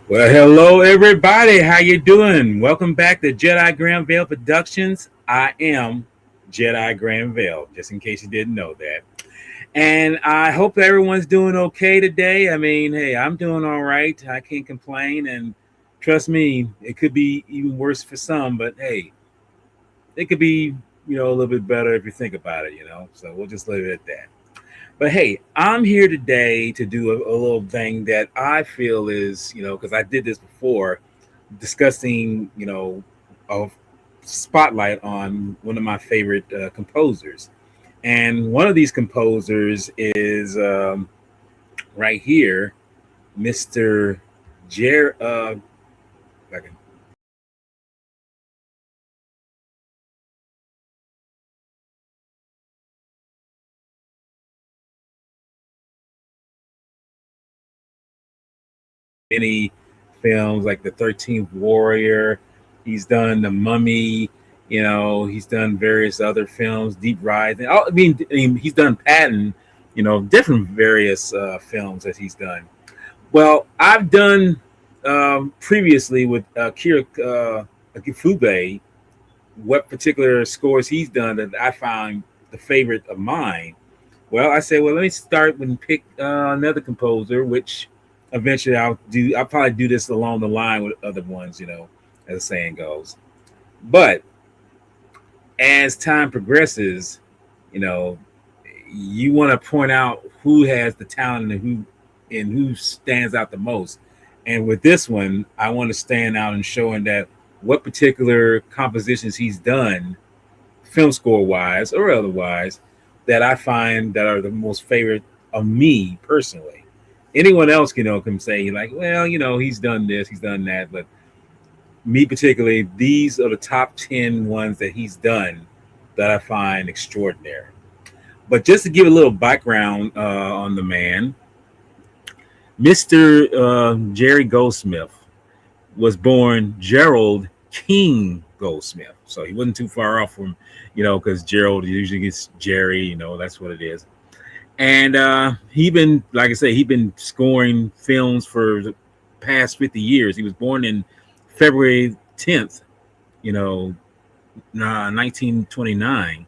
Well, hello everybody. How you doing? Welcome back to Jedi Granville Productions. I am Jedi Granville, just in case you didn't know that. And I hope that everyone's doing okay today. I mean, hey, I'm doing all right. I can't complain. And trust me, it could be even worse for some, but hey, it could be, a little bit better if you think about it. So we'll just leave it at that. But hey, I'm here today to do a little thing that I feel is, because I did this before, discussing, a spotlight on one of my favorite composers. And one of these composers is right here, Mr. Jer. Like, many films like The 13th Warrior. He's done The Mummy. He's done various other films, Deep Rising. I mean, he's done Patton. Different various films that he's done. Well, I've done previously with Kira Akifube what particular scores he's done that I found the favorite of mine. Well, I said, well, let me start and pick another composer, which eventually I'll do. I'll probably do this along the line with other ones, as the saying goes. But as time progresses, you know, you want to point out who has the talent and who stands out the most. And with this one, I want to stand out and showing that what particular compositions he's done, film score wise or otherwise, that I find that are the most favorite of me personally. Anyone else, can say like, well, he's done this, he's done that, but me particularly, these are the top 10 ones that he's done that I find extraordinary. But just to give a little background on the man, Mr. Jerry Goldsmith was born Gerald King Goldsmith. So he wasn't too far off from, because Gerald usually gets Jerry, that's what it is. And he been, like I say, he been scoring films for the past 50 years. He was born in February 10th, 1929.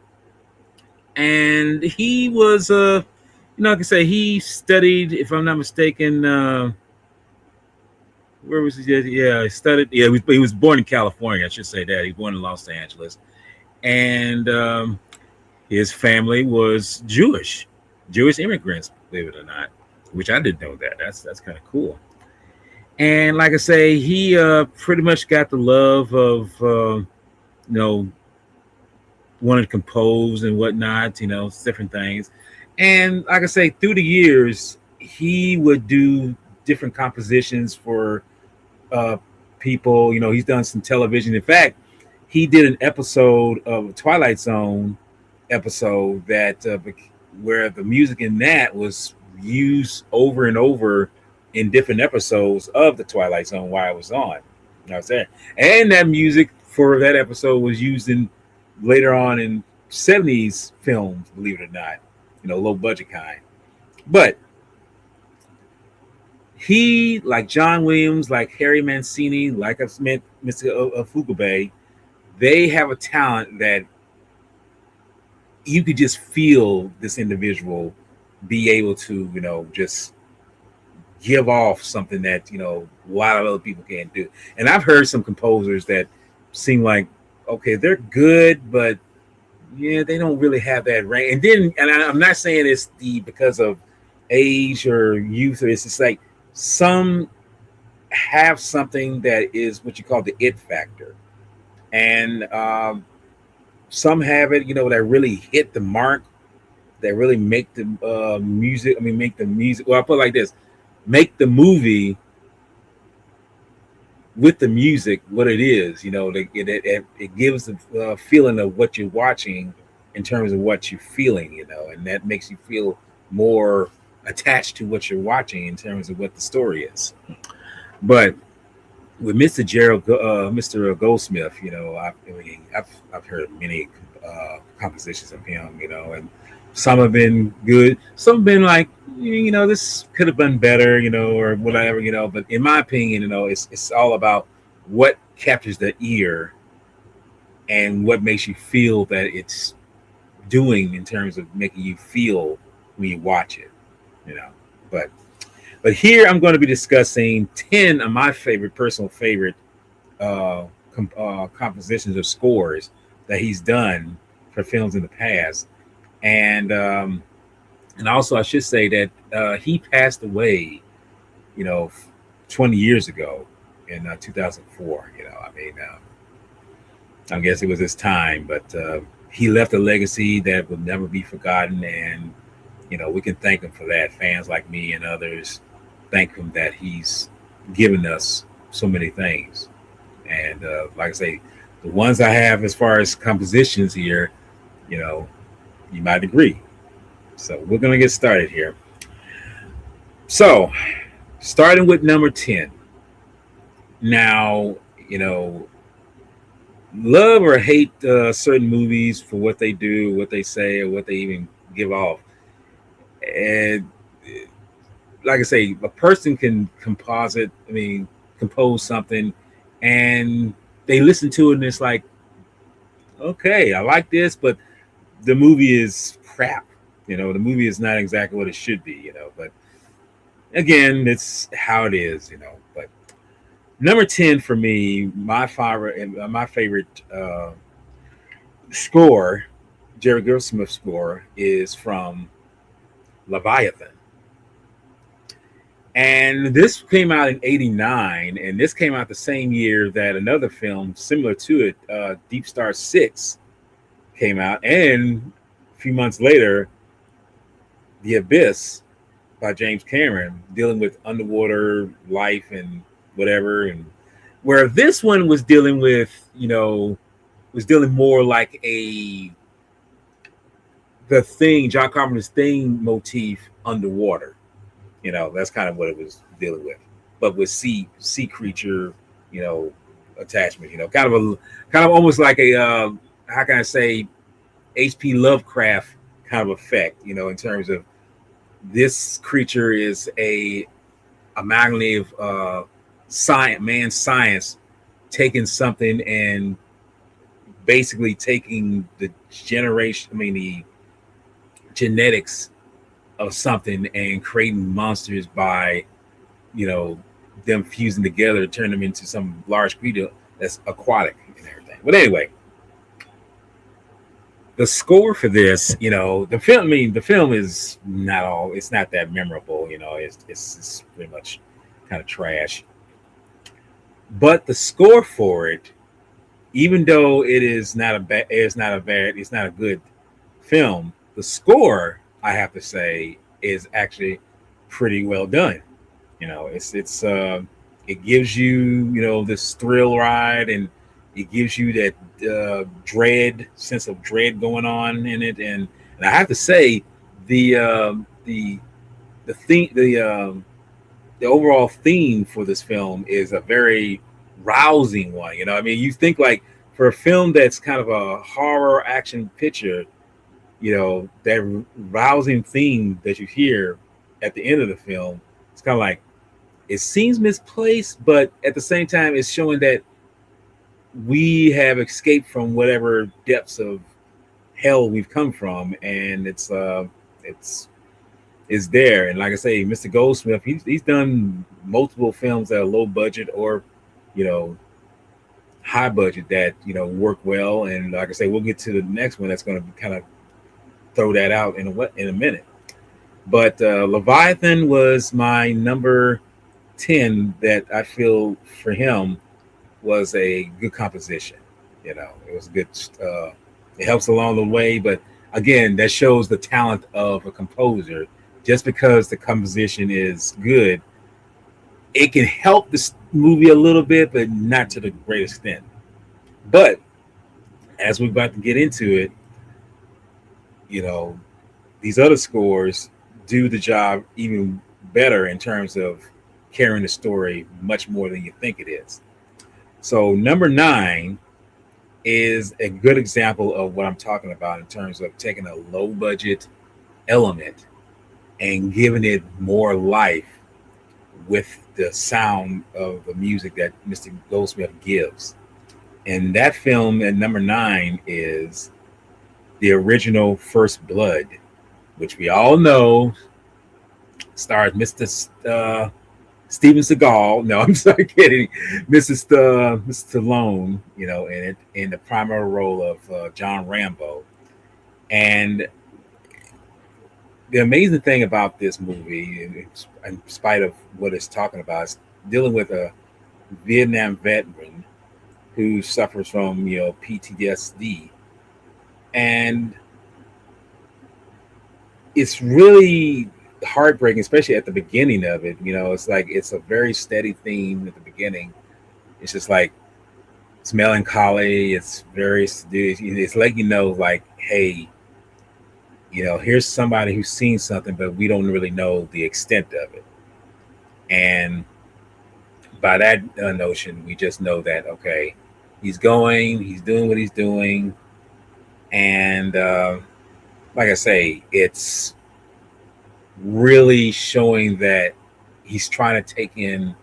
And he was, like I say, he studied, if I'm not mistaken, where was he? Yeah, he studied. Yeah, he was born in California. I should say that. He was born in Los Angeles. And his family was Jewish immigrants, believe it or not, which I didn't know that. That's kind of cool. And like I say, he pretty much got the love of, wanted to compose and whatnot, different things. And like I say, through the years, he would do different compositions for uh, people. He's done some television. In fact, he did an episode of Twilight Zone episode that where the music in that was used over and over in different episodes of the Twilight Zone while I was on. I was there, and that music for that episode was used in later on in '70s films. Believe it or not, low budget kind. But he, like John Williams, like Harry Mancini, like I've met Mr. Fugube, they have a talent that you could just feel this individual be able to, just give off something that, a lot of other people can't do. And I've heard some composers that seem like, okay, they're good, but yeah, they don't really have that range. I'm not saying it's because of age or youth, or it's just like some have something that is what you call the it factor. And some have it, that really hit the mark, that really make the music. I mean, make the music. Well, I put it like this: make the movie with the music what it is. It gives the feeling of what you're watching in terms of what you're feeling. And that makes you feel more attached to what you're watching in terms of what the story is. But with Mr. Goldsmith, I've heard many compositions of him, and some have been good, some have been like this could have been better, or whatever, But in my opinion, it's all about what captures the ear and what makes you feel that it's doing in terms of making you feel when you watch it, you know. But here I'm going to be discussing 10 of my personal favorite compositions or scores that he's done for films in the past, and and also I should say that he passed away, you know, 20 years ago in 2004. I guess it was his time, but he left a legacy that will never be forgotten, and we can thank him for that. Fans like me and others thank him that he's given us so many things. And like I say, the ones I have as far as compositions here, you know, you might agree. So we're gonna get started here. So, starting with number 10. Now, love or hate certain movies for what they do, what they say, or what they even give off. And like I say, a person can compose something, and they listen to it, and it's like, okay, I like this, but the movie is crap. The movie is not exactly what it should be. But again, it's how it is. But number 10 for me, my favorite score, Jerry Goldsmith score, is from Leviathan. And this came out in '89, and this came out the same year that another film similar to it, Deep Star 6, came out. And a few months later, The Abyss by James Cameron, dealing with underwater life and whatever. And where this one was dealing with, was dealing more like John Carpenter's theme motif underwater. That's kind of what it was dealing with, but with sea creature, attachment. Kind of almost like a how can I say, H.P. Lovecraft kind of effect. In terms of this creature is a amalgam of science taking something and basically taking the genetics of something and creating monsters by, them fusing together to turn them into some large creature that's aquatic and everything. But anyway, the score for this, the film is it's not that memorable. It's pretty much kind of trash. But the score for it, even though it's not a good film, the score, I have to say, is actually pretty well done. It gives you this thrill ride, and it gives you that sense of dread going on in it. And I have to say, the theme, the overall theme for this film is a very rousing one. You think, like, for a film that's kind of a horror action picture, that rousing theme that you hear at the end of the film, it's kind of like, it seems misplaced, but at the same time, it's showing that we have escaped from whatever depths of hell we've come from, and it's there. And like I say, Mr. Goldsmith, he's done multiple films that are low budget or, high budget that work well. And like I say, we'll get to the next one that's going to kind of throw that out in a minute. But Leviathan was my number 10 that I feel for him was a good composition. It was good. It helps along the way, but again, that shows the talent of a composer. Just because the composition is good, it can help this movie a little bit, but not to the great extent. But as we're about to get into it, these other scores do the job even better in terms of carrying the story much more than you think it is. So number 9 is a good example of what I'm talking about in terms of taking a low budget element and giving it more life with the sound of the music that Mr. Goldsmith gives. And that film at number 9 is the original First Blood, which we all know stars Mr. Steven Seagal. No, I'm sorry, kidding. Mr. Stallone, in it, in the primary role of John Rambo. And the amazing thing about this movie, in spite of what it's talking about, is dealing with a Vietnam veteran who suffers from PTSD, and it's really heartbreaking, especially at the beginning of it. It's like it's a very steady theme at the beginning. It's just like it's melancholy. It's very it's like like, hey, here's somebody who's seen something, but we don't really know the extent of it. And by that notion, we just know that okay, he's doing what he's doing, and like I say, it's really showing that he's trying to take in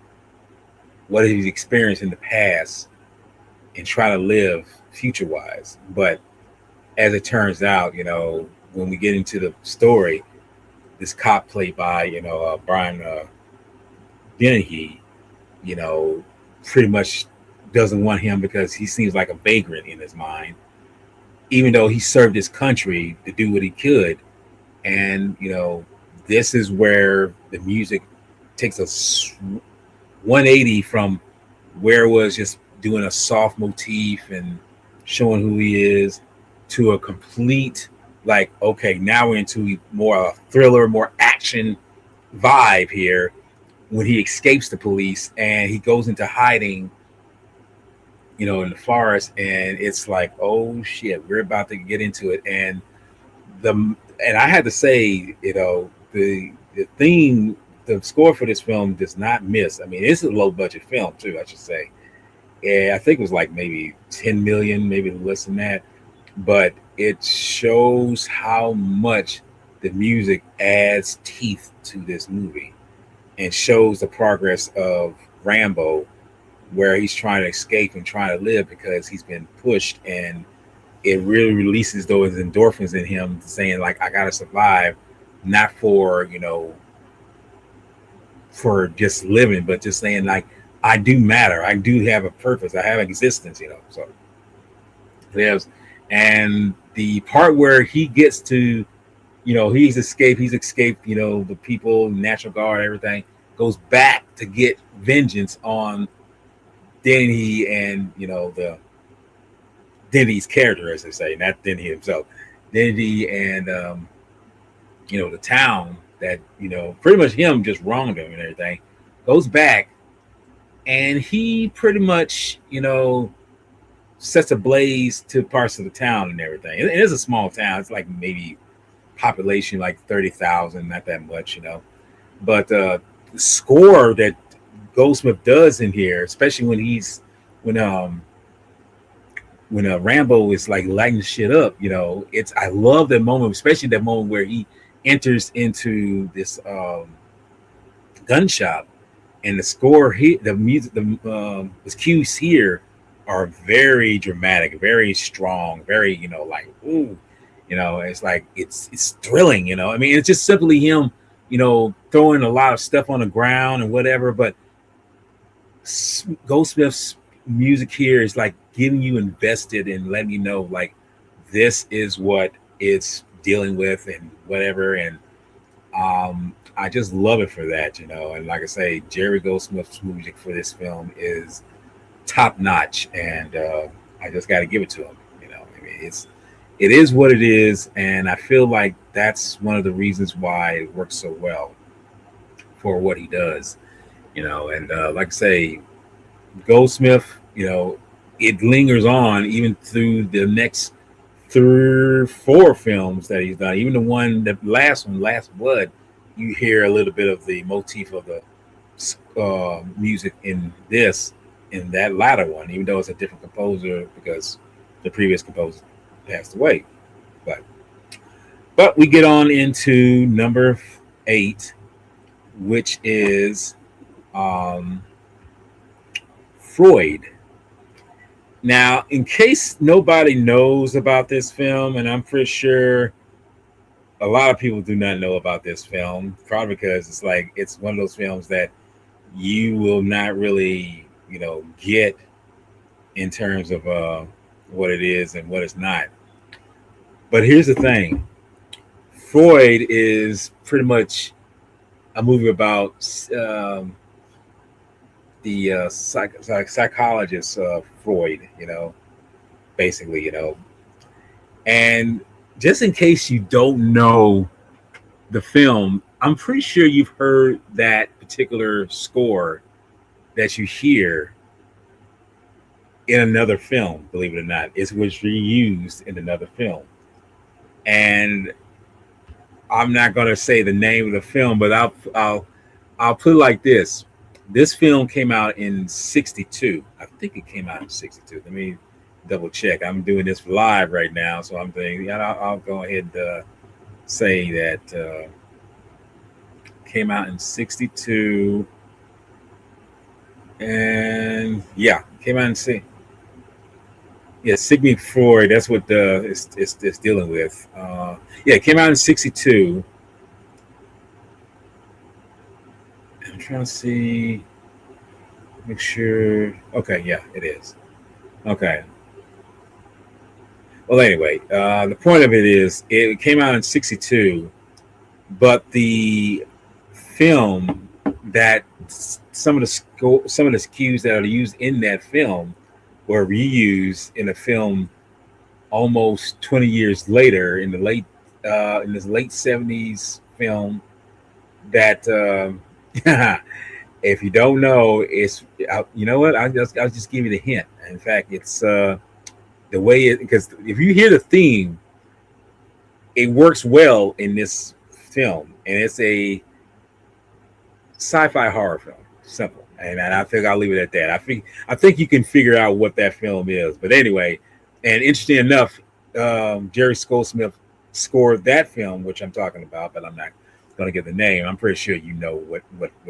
what he's experienced in the past and try to live future wise. But as it turns out, when we get into the story, this cop played by Brian Dennehy, you know, pretty much doesn't want him because he seems like a vagrant in his mind, even though he served his country to do what he could. And this is where the music takes a 180 from where it was just doing a soft motif and showing who he is to a complete, like, okay, now we're into more a thriller, more action vibe here when he escapes the police and he goes into hiding, in the forest. And it's like, oh shit, we're about to get into it. And I had to say, the theme, the score for this film does not miss. I mean, it's a low budget film too, I should say. Yeah, I think it was like maybe 10 million, maybe less than that. But it shows how much the music adds teeth to this movie and shows the progress of Rambo, where he's trying to escape and trying to live because he's been pushed, and it really releases those endorphins in him saying like, I gotta survive, not for just living, but just saying like, I do matter, I do have a purpose, I have existence, so lives. And the part where he gets to, he's escaped, the people, National Guard, everything, goes back to get vengeance on Denny and the Denny's character, as they say, not Denny himself. Denny and the town that pretty much him just wronged him and everything, goes back, and he pretty much sets ablaze to parts of the town and everything. It is a small town. It's like maybe population like 30,000, not that much, But the score that Goldsmith does in here, especially when Rambo is like lighting shit up, I love that moment, especially that moment where he enters into this gun shop, and the score, the music, the cues here are very dramatic, very strong, very like, ooh, it's like it's thrilling, I mean, it's just simply him, throwing a lot of stuff on the ground and whatever, but Goldsmith's music here is like getting you invested and letting you know like this is what it's dealing with and whatever. And I just love it for that, and like I say, Jerry Goldsmith's music for this film is top notch, and I just got to give it to him. I mean, it is what it is, and I feel like that's one of the reasons why it works so well for what he does. And like I say, Goldsmith, it lingers on even through the next 3 or 4 films that he's done. Even the last one, Last Blood, you hear a little bit of the motif of the music in that latter one, even though it's a different composer because the previous composer passed away. But we get on into number 8, which is um, Freud. Now, in case nobody knows about this film, and I'm pretty sure a lot of people do not know about this film, probably because it's like it's one of those films that you will not really, get in terms of what it is and what it's not. But here's the thing: Freud is pretty much a movie about the psychologist Freud, basically, And just in case you don't know the film, I'm pretty sure you've heard that particular score that you hear in another film. Believe it or not, it was reused in another film, and I'm not going to say the name of the film, but I'll put it like this: this film came out in '62. I think it came out in '62. Let me double check. I'm doing this live right now, so I'm thinking, yeah, I'll go ahead and say that came out in '62, and yeah, came out in yeah, Sigmund Freud. That's what it's dealing with. Yeah, it came out in '62. I'm trying to see, make sure. Okay, yeah, it is. Okay. Well, anyway, the point of it is it came out in '62, but the film that some of the cues that are used in that film were reused in a film almost 20 years later in this late '70s film that if you don't know, it's you know what, I'll just give you the hint. In fact, it's the way it, because if you hear the theme, it works well in this film, and it's a sci-fi horror film. Simple, and I think I'll leave it at that. I think you can figure out what that film is. But anyway, and interesting enough, Jerry Goldsmith scored that film, which I'm talking about, but I'm not going to give the name. I'm pretty sure you know what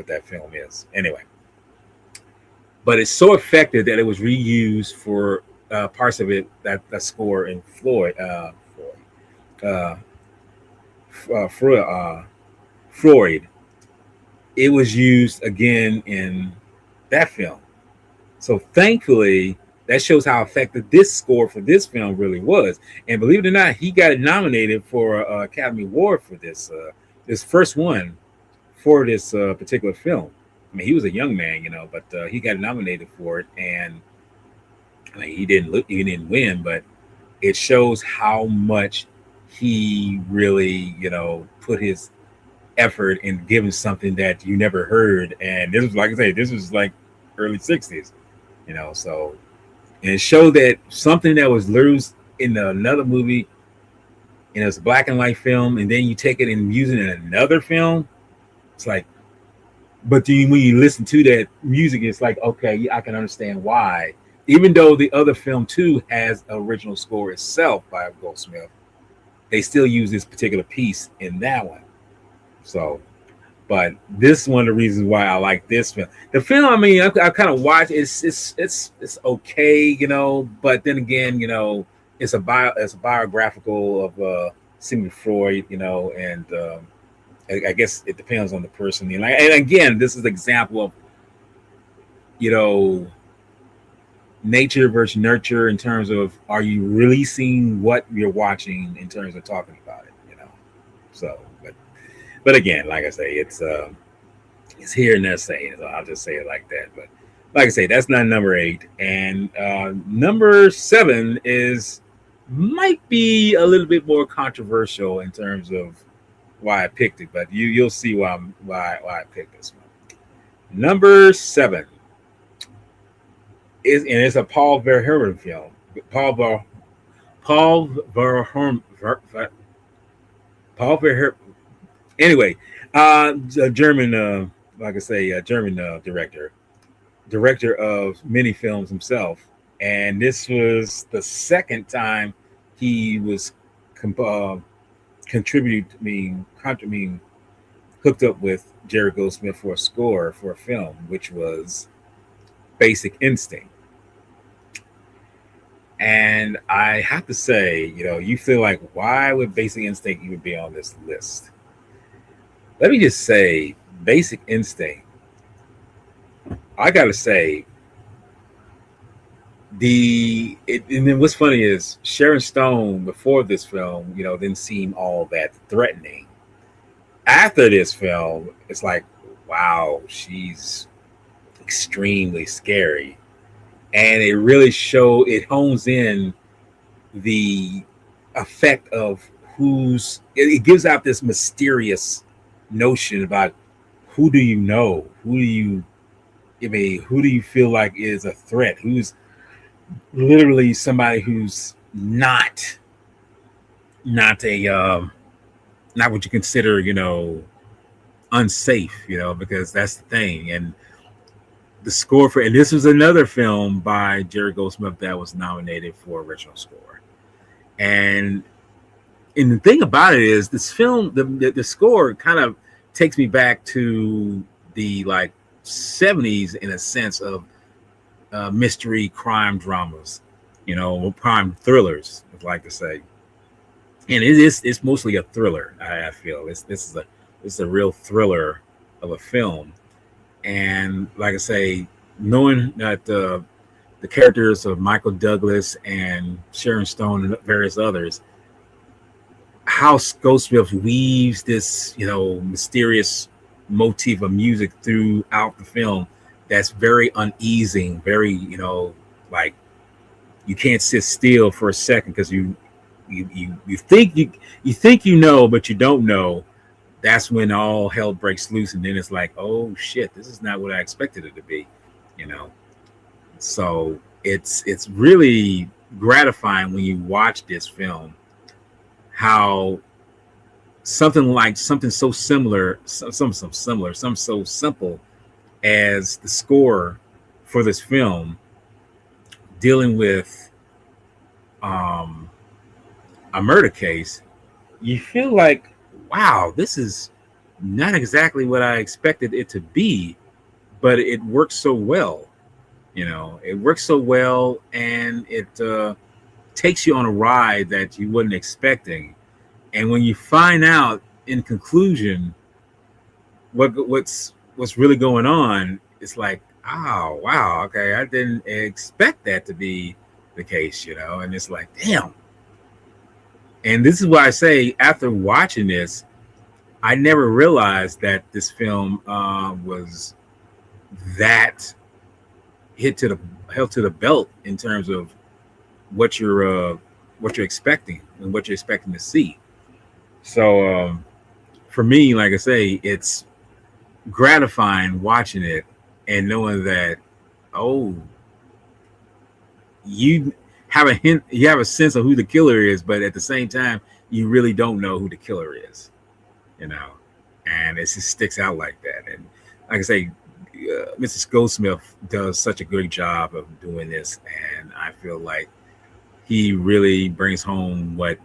that film is. Anyway, but it's so effective that it was reused for parts of it, that score in uh, Freud. It was used again in that film. So thankfully, that shows how effective this score for this film really was. And believe it or not, he got nominated for an Academy Award for this first one for this particular film. I mean, he was a young man, but he got nominated for it, and I mean, he didn't win, but it shows how much he really, put his effort in giving something that you never heard. And this was, like I say, this was like early '60s, so, and it showed that something that was loose in another movie, and it's a black and white film, and then you take it and use it in another film. It's like, but then when you listen to that music, it's like, okay, yeah, I can understand why. Even though the other film too has an original score itself by Goldsmith, they still use this particular piece in that one. So, but this is one of the reasons why I like this film. The film, I mean, I kind of watched. It's okay, But then again, it's a biographical of Sigmund Freud, and I guess it depends on the person. And again, this is an example of you know nature versus nurture in terms of, are you really seeing what you're watching in terms of talking about it. So, but again, like I say, it's here and there saying, so I'll just say it like that. But like I say, that's not number 8. And number 7 is, might be a little bit more controversial in terms of why I picked it, but you'll see why I picked this one. Number 7 is, and it's a Paul Verhoeven film. Paul Verhoeven. Paul Verhoeven. Anyway, a German, like I say, a German director of many films himself, and this was the second time he was contributing hooked up with Jerry Goldsmith for a score for a film, which was Basic Instinct. And I have to say, you feel like, why would Basic Instinct even be on this list? Let me just say, Basic Instinct, I got to say, and then what's funny is Sharon Stone before this film, didn't seem all that threatening. After this film, it's like, wow, she's extremely scary. And it hones in the effect of it gives out this mysterious notion about who do you know? Who do you feel like is a threat? Who's literally somebody who's not a not what you consider, unsafe, because that's the thing. And the score and this was another film by Jerry Goldsmith that was nominated for original score. And the thing about it is, this film, the score kind of takes me back to the 70s in a sense of mystery crime dramas, crime thrillers, I'd like to say. And it's mostly a thriller. I feel this is a real thriller of a film. And like I say, knowing that the characters of Michael Douglas and Sharon Stone and various others, how Goldsmith weaves this, mysterious motif of music throughout the film that's very uneasing, very, like you can't sit still for a second because you think but you don't know. That's when all hell breaks loose, and then it's like, oh shit, this is not what I expected it to be, So it's really gratifying when you watch this film, how something so similar, some so simple as the score for this film, dealing with a murder case, you feel like, wow, this is not exactly what I expected it to be, but it works so well. It works so well, and it takes you on a ride that you wasn't expecting. And when you find out in conclusion what's really going on, it's like, oh wow, okay, I didn't expect that to be the case, and it's like, damn. And this is why I say, after watching this, I never realized that this film was that held to the belt in terms of what you're expecting and what you're expecting to see. So for me, like I say, it's gratifying watching it and knowing that, oh, you have a sense of who the killer is, but at the same time, you really don't know who the killer is, and it just sticks out like that. And like I say, Mrs. Goldsmith does such a great job of doing this, and I feel like he really brings home what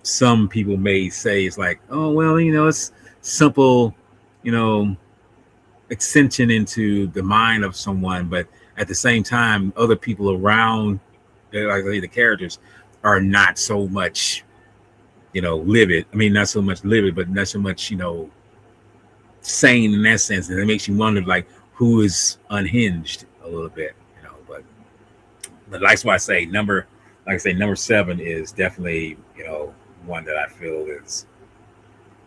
some people may say is like, oh well, it's simple, extension into the mind of someone, but at the same time, other people around, like the characters, are not so much, livid. I mean, not so much livid, but not so much, sane in that sense. And it makes you wonder, like, who is unhinged a little bit, But that's why I say number 7 is definitely, one that I feel is,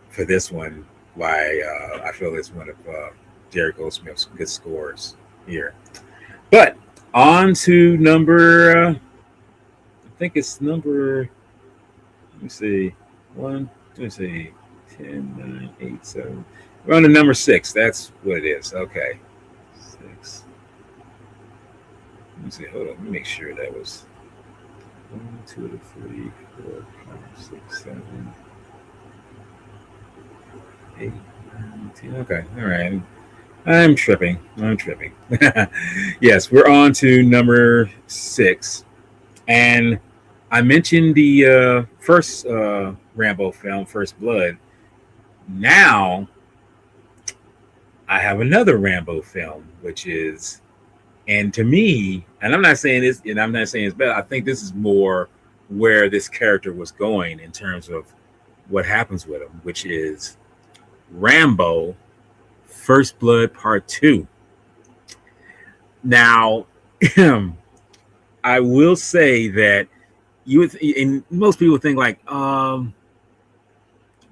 for this one, why I feel is one of Jerry Goldsmith's good scores here. But on to number, I think it's number, let me see, 10, 9, 8, 7. We're on to number 6. That's what it is. Okay. 6. Let me see. Hold on. Let me make sure that was 1, 2, 3, 4, 5, 6, 7, 8, 9, 10. Okay. All right. I'm tripping. Yes, we're on to number 6. And I mentioned the first Rambo film, First Blood. Now I have another Rambo film, which is, and to me, and I'm not saying this, and I'm not saying it's better. I think this is more where this character was going in terms of what happens with him, which is Rambo First Blood Part 2. Now, I will say that you would, and most people think like, well,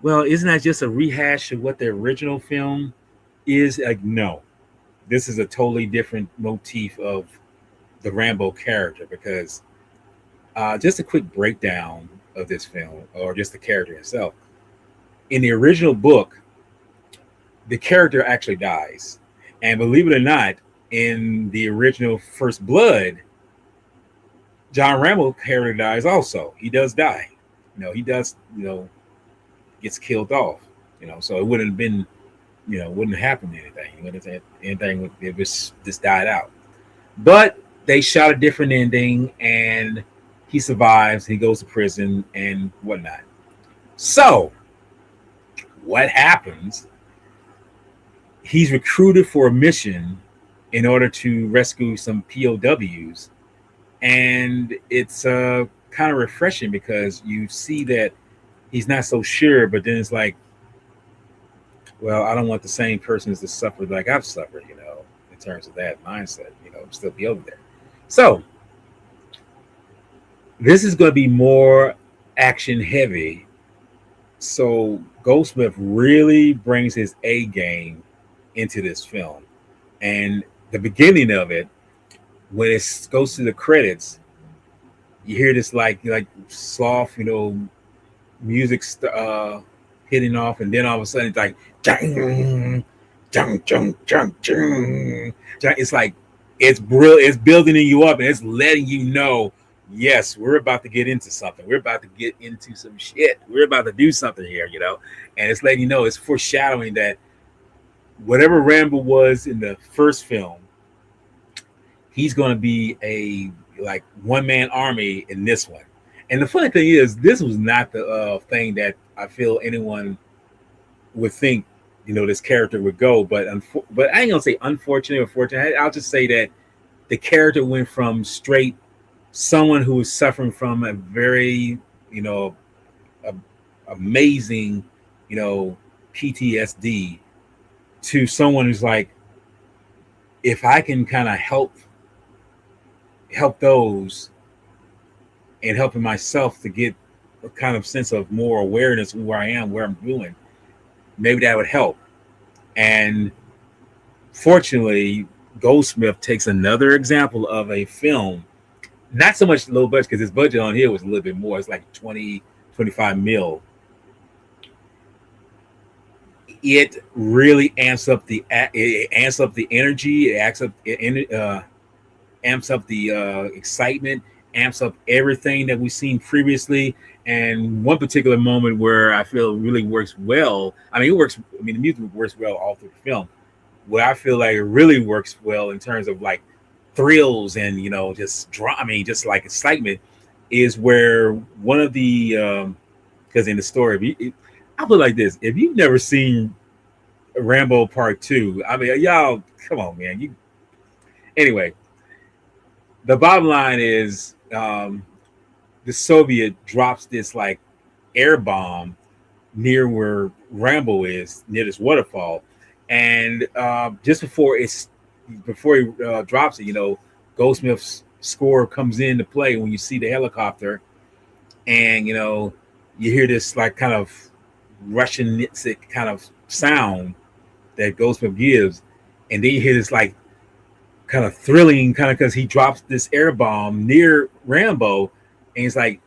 isn't that just a rehash of what the original film is? Like, no, this is a totally different motif of the Rambo character because just a quick breakdown of this film, or just the character itself. In the original book, the character actually dies, and believe it or not, in the original First Blood, John Rambo character dies also. He does die. He does. Gets killed off. So it wouldn't have been. Wouldn't have happened anything. It wouldn't have anything. It was just died out. But they shot a different ending, and he survives. He goes to prison and whatnot. So what happens? He's recruited for a mission in order to rescue some POWs, and it's kind of refreshing because you see that he's not so sure, but then it's like, well, I don't want the same persons to suffer like I've suffered, in terms of that mindset, still be over there. So this is going to be more action heavy. So Goldsmith really brings his A game into this film. And the beginning of it, when it goes to the credits, you hear this like soft, music hitting off, and then all of a sudden it's like jang, jang, jang, jang, jang. It's like it's brilliant. It's building you up, and it's letting you know, yes, we're about to get into something. We're about to get into some shit. We're about to do something here, and it's letting you know, it's foreshadowing that whatever Rambo was in the first film, he's going to be a like one man army in this one. And the funny thing is, this was not the thing that I feel anyone would think, this character would go. But I ain't gonna say unfortunate or fortunate. I'll just say that the character went from straight someone who was suffering from a very, a, amazing, PTSD to someone who's like, if I can kind of help those and helping myself to get a kind of sense of more awareness of where I am, where I'm doing, maybe that would help. And fortunately, Goldsmith takes another example of a film, not so much low budget, because his budget on here was a little bit more. It's like 20-25 mil. It really amps up the energy. Amps up the excitement, amps up everything that we've seen previously. And one particular moment where I feel it really works well. The music works well all through the film. Where I feel like it really works well in terms of like thrills and just like excitement, is where one of the because in the story, I'll put it like this: if you've never seen Rambo Part 2, y'all, come on, man. Anyway, the bottom line is the Soviet drops this like air bomb near where Rambo is, near this waterfall, and just before he drops it, Goldsmith's score comes into play when you see the helicopter, and you hear this like kind of Russian kind of sound that Goldsmith gives, and then you hear this like kind of thrilling, kind of, because he drops this air bomb near Rambo, and it's like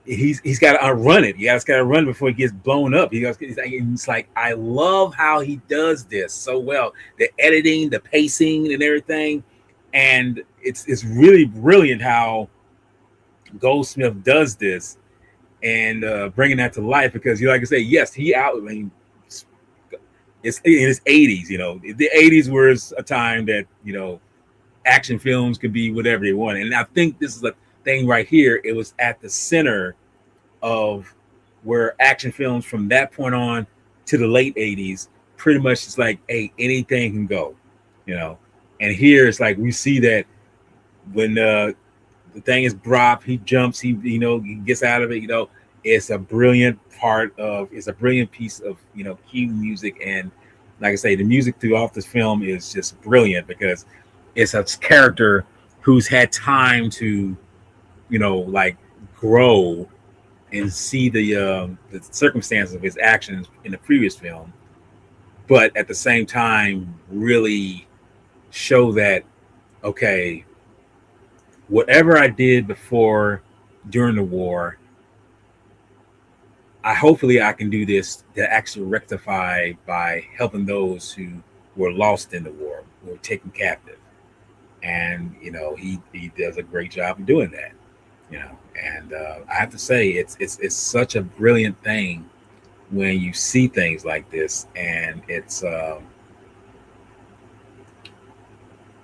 he's got to outrun it. He's got to run before he gets blown up. It's like, I love how he does this so well. The editing, the pacing, and everything, and it's really brilliant how Goldsmith does this and bringing that to life, because like I say, yes, it's in his 80s. The 80s was a time that action films could be whatever they want, and I think this is a thing right here. It was at the center of where action films from that point on to the late 80s pretty much it's like, hey, anything can go, you know. And here it's like we see that when the thing is dropped, he jumps, he gets out of it, it's a brilliant it's a brilliant piece of cue music. And like I say, the music throughout this film is just brilliant because it's a character who's had time to like grow and see the circumstances of his actions in the previous film, but at the same time really show that, okay, whatever I did before during the war, hopefully I can do this to actually rectify by helping those who were lost in the war, who were taken captive. And he does a great job of doing that. And I have to say it's such a brilliant thing when you see things like this. And it's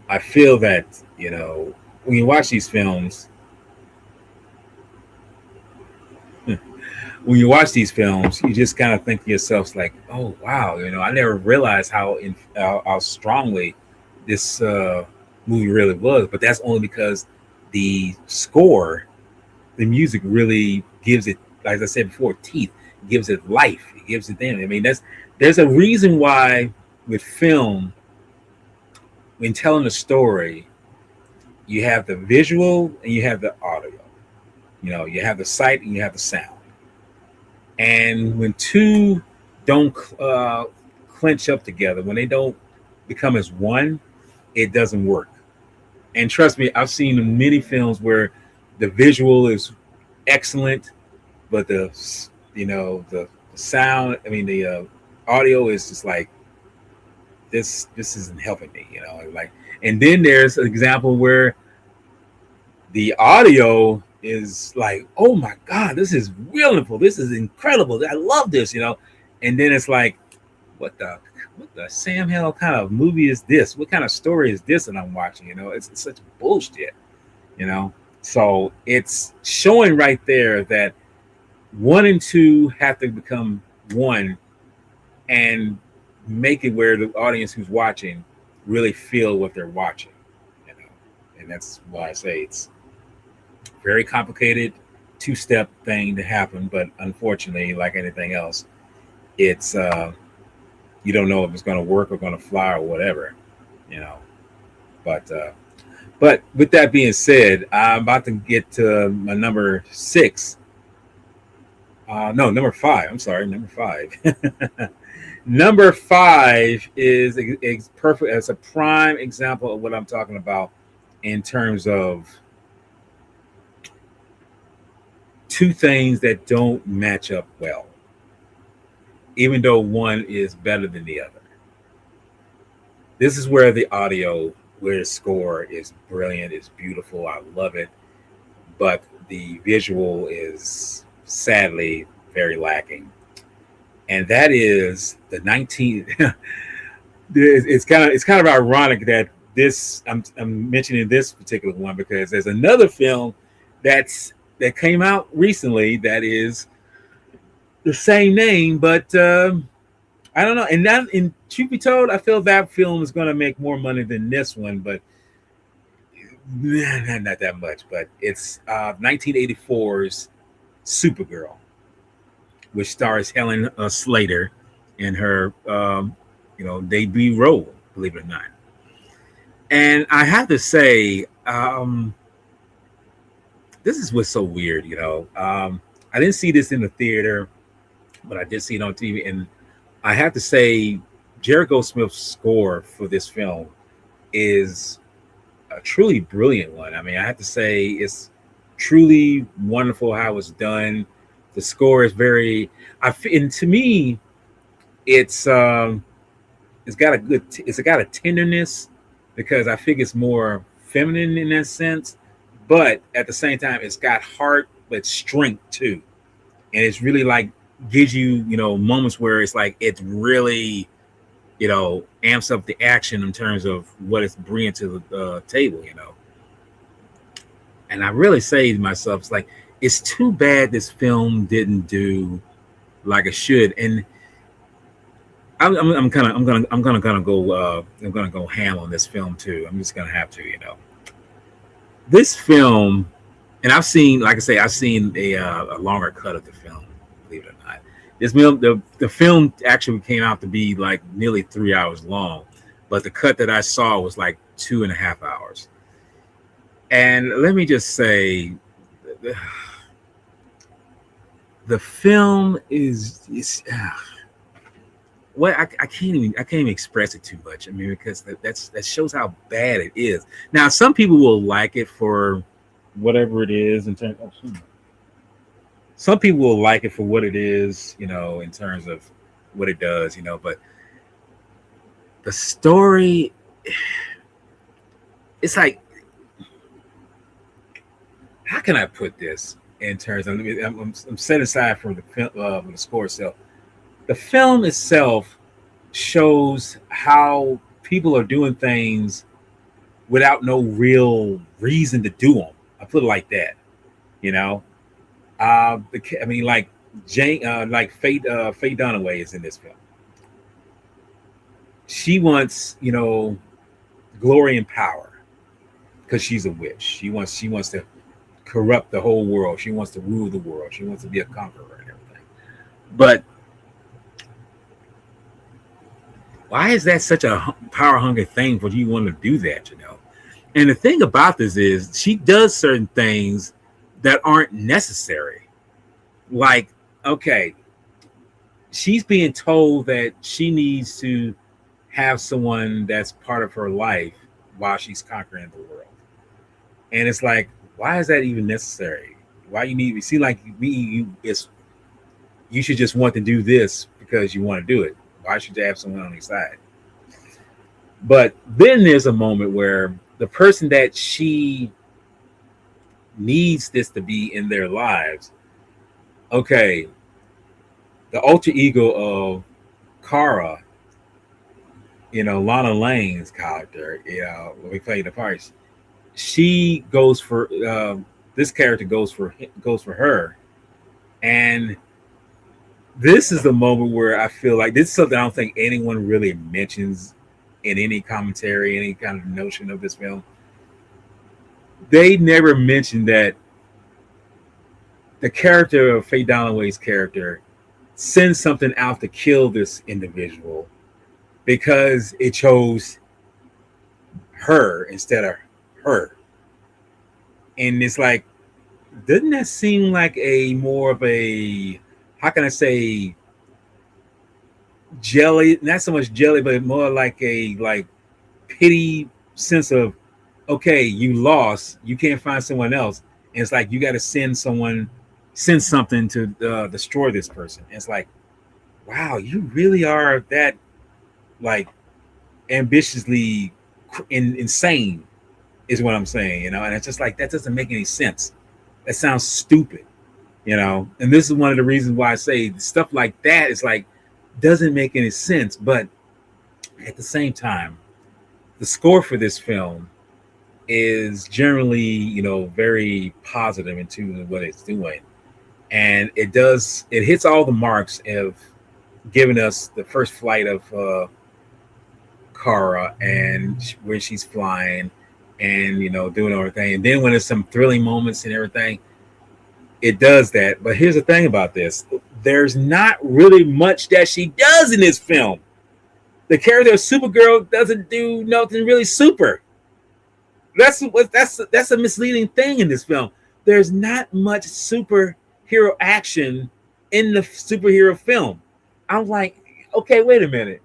I feel that when you watch these films, you just kind of think to yourself like, oh wow, I never realized how strongly this movie really was. But that's only because the score, the music really gives it, like I said before, teeth, gives it life, it gives it them. I mean, there's a reason why with film, when telling a story, you have the visual and you have the audio. You have the sight and you have the sound. And when two don't clench up together, when they don't become as one, it doesn't work. And trust me, I've seen many films where the visual is excellent, but the sound, I mean the audio is just like this isn't helping me, like. And then there's an example where the audio is like, oh my god, this is wonderful, this is incredible, I love this, and then it's like, what the Sam hell kind of movie is this? What kind of story is this that I'm watching? It's such bullshit, So it's showing right there that 1 and 2 have to become one and make it where the audience who's watching really feel what they're watching, and that's why I say it's very complicated two-step thing to happen. But unfortunately, like anything else, it's you don't know if it's going to work or going to fly or whatever, but with that being said, I'm about to get to my number 6. No, number 5. I'm sorry, number 5. Number 5 is perfect. It's a prime example of what I'm talking about in terms of two things that don't match up well, even though one is better than the other. This is where the audio, where the score is brilliant, it's beautiful, I love it, but the visual is sadly very lacking. And that is the 19 it's kind of ironic that I'm mentioning this particular one because there's another film that came out recently that is the same name, but I don't know. And truth be told, I feel that film is going to make more money than this one, but not that much. But it's 1984's Supergirl, which stars Helen Slater in her debut role, believe it or not. And I have to say, this is what's so weird, I didn't see this in the theater, but I did see it on TV. And I have to say, Jerry Goldsmith's score for this film is a truly brilliant one. I mean, I have to say, it's truly wonderful how it's done. The score is and to me, it's got a tenderness because I think it's more feminine in that sense, but at the same time, it's got heart but strength too, and it's really like gives you moments where it's like it really amps up the action in terms of what it's bringing to the table, And I really say to myself, it's like, it's too bad this film didn't do like it should. And I'm gonna go ham on this film too. I'm just gonna have to, this film, and I've seen, like I say, I've seen a longer cut of the film. Believe it or not, this film, the film actually came out to be like nearly 3 hours long, but the cut that I saw was like 2.5 hours. And let me just say, the film is well, I can't even express it too much. I mean, because that shows how bad it is. Now, some people will like it for whatever it is in terms. Oh, some people will like it for what it is, in terms of what it does, But the story, it's like, how can I put this in terms of? I'm set aside from the score itself. The film itself shows how people are doing things without no real reason to do them. I put it like that, you know. I mean, like Jane, like Faye Dunaway is in this film. She wants, glory and power because she's a witch. She wants to corrupt the whole world. She wants to rule the world. She wants to be a conqueror and everything. But why is that such a power hungry thing for you want to do that? And the thing about this is she does certain things that aren't necessary. Like, okay, she's being told that she needs to have someone that's part of her life while she's conquering the world. And it's like, why is that even necessary? Why you need? It seems like you should just want to do this because you want to do it. Why should you have someone on your side? But then there's a moment where the person that she needs this to be in their lives, okay, the alter ego of Kara, Lana Lane's character, when we play the parts, she goes for this character goes for her, and this is the moment where I feel like this is something I don't think anyone really mentions in any commentary, any kind of notion of this film. They never mentioned that the character of Faye Dunaway's character sends something out to kill this individual because it chose her instead of her. And it's like, doesn't that seem like a more of a, how can I say, jelly, not so much jelly, but more like a pity sense of, okay, you lost, you can't find someone else, and it's like you got to send something to destroy this person. And it's like, wow, you really are that like ambitiously insane is what I'm saying, and it's just like, that doesn't make any sense. That sounds stupid, and this is one of the reasons why I say stuff like that is like, doesn't make any sense. But at the same time, the score for this film is generally, very positive into what it's doing, and it hits all the marks of giving us the first flight of Kara and where she's flying and doing everything, and then when there's some thrilling moments and everything, it does that. But here's the thing about this: there's not really much that she does in this film. The character of Supergirl doesn't do nothing really super. That's a misleading thing in this film. There's not much superhero action in the superhero film. I'm like, okay, wait a minute.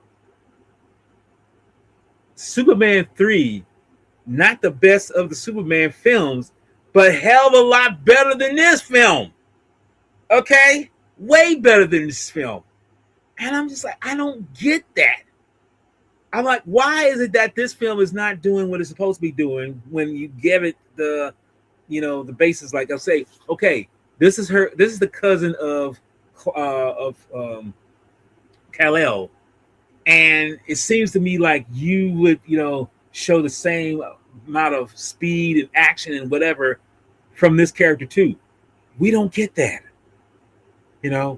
Superman 3, not the best of the Superman films, but hell of a lot better than this film. Okay? Way better than this film. And I'm just like, I don't get that. I'm like, why is it that this film is not doing what it's supposed to be doing when you give it the basis? Like, I'll say, okay, this is the cousin of Kal-El, and it seems to me like you would, show the same amount of speed and action and whatever from this character too. We don't get that.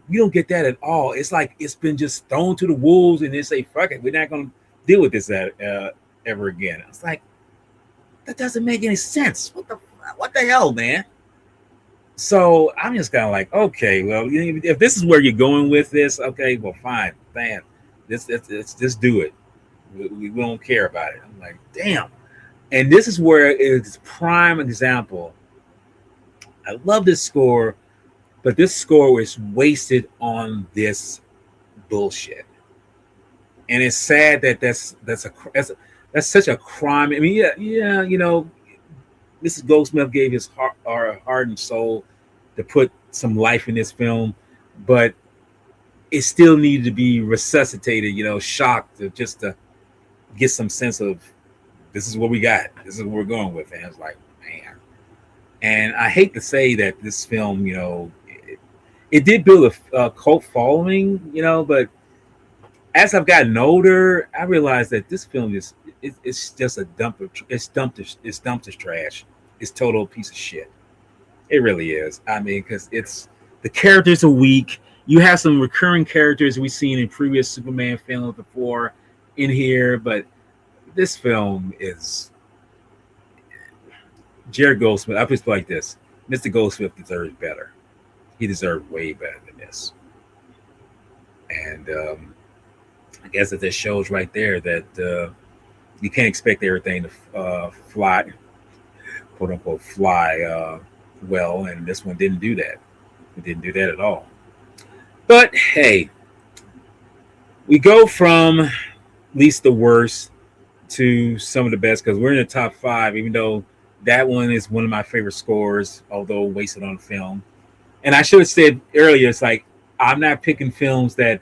We don't get that at all. It's like it's been just thrown to the wolves, and they say, "Fuck it, we're not going to deal with this ever again." It's like that doesn't make any sense. What the hell, man? So I'm just kind of like, okay, well, if this is where you're going with this, okay, well, fine, man, let's just do it. We don't care about it. I'm like, damn. And this is where it's prime example. I love this score, but this score is wasted on this bullshit. And it's sad that that's such a crime. I mean, yeah, Mrs. Goldsmith gave his heart and soul to put some life in this film, but it still needed to be resuscitated, shocked just to get some sense of this is what we got. This is what we're going with. And it's like, man. And I hate to say that this film, it did build a cult following, but as I've gotten older, I realized that this film it's just a dump of it's dumped as trash. It's total piece of shit. It really is. I mean, because the characters are weak. You have some recurring characters we've seen in previous Superman films before in here, but this film is Jared Goldsmith. I put it like this: Mr. Goldsmith deserves better. He deserved way better than this. And I guess that just shows right there that you can't expect everything to fly, quote unquote, fly well. And this one didn't do that. It didn't do that at all. But hey, we go from least the worst to some of the best because we're in the top five, even though that one is one of my favorite scores, although wasted on film. And I should have said earlier, it's like I'm not picking films that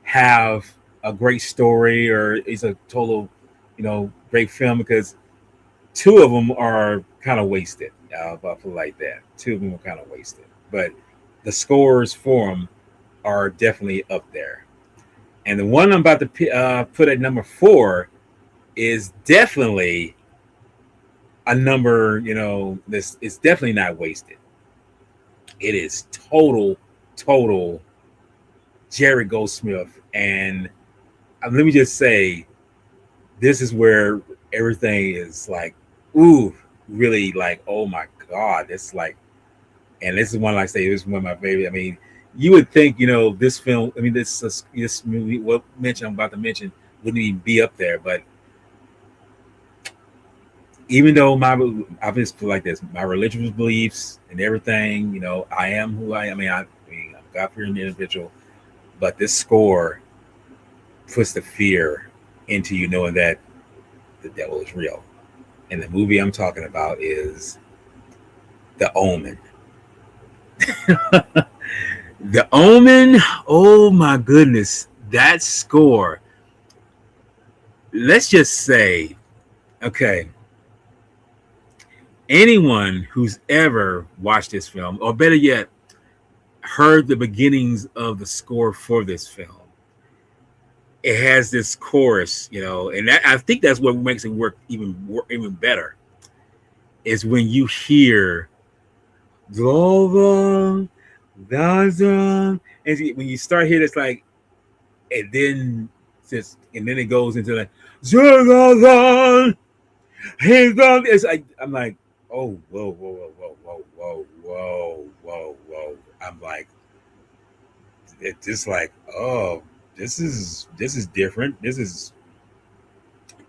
have a great story or is a total, great film because two of them are kind of wasted. I'll put it like that. Two of them are kind of wasted, but the scores for them are definitely up there. And the one I'm about to put at number 4 is definitely a number, this it's definitely not wasted. It is total Jerry Goldsmith. And let me just say, this is where everything is like, ooh, really like, oh my God. It's like, and this is one, like I say, this is one of my favorite. I mean, you would think, this film, I mean, this movie, I'm about to mention, wouldn't even be up there. But even though I just feel like this, my religious beliefs and everything, I am who I am. I'm a God-fearing individual, but this score puts the fear into you knowing that the devil is real. And the movie I'm talking about is The Omen. The Omen, oh my goodness, that score. Let's just say, okay, anyone who's ever watched this film, or better yet, heard the beginnings of the score for this film, it has this chorus, and I think that's what makes it work even better. Is when you hear Global, and when you start hearing it's like, and then it goes into like, it's like, I'm like, oh, whoa. I'm like, it's just like, oh, this is different. This is,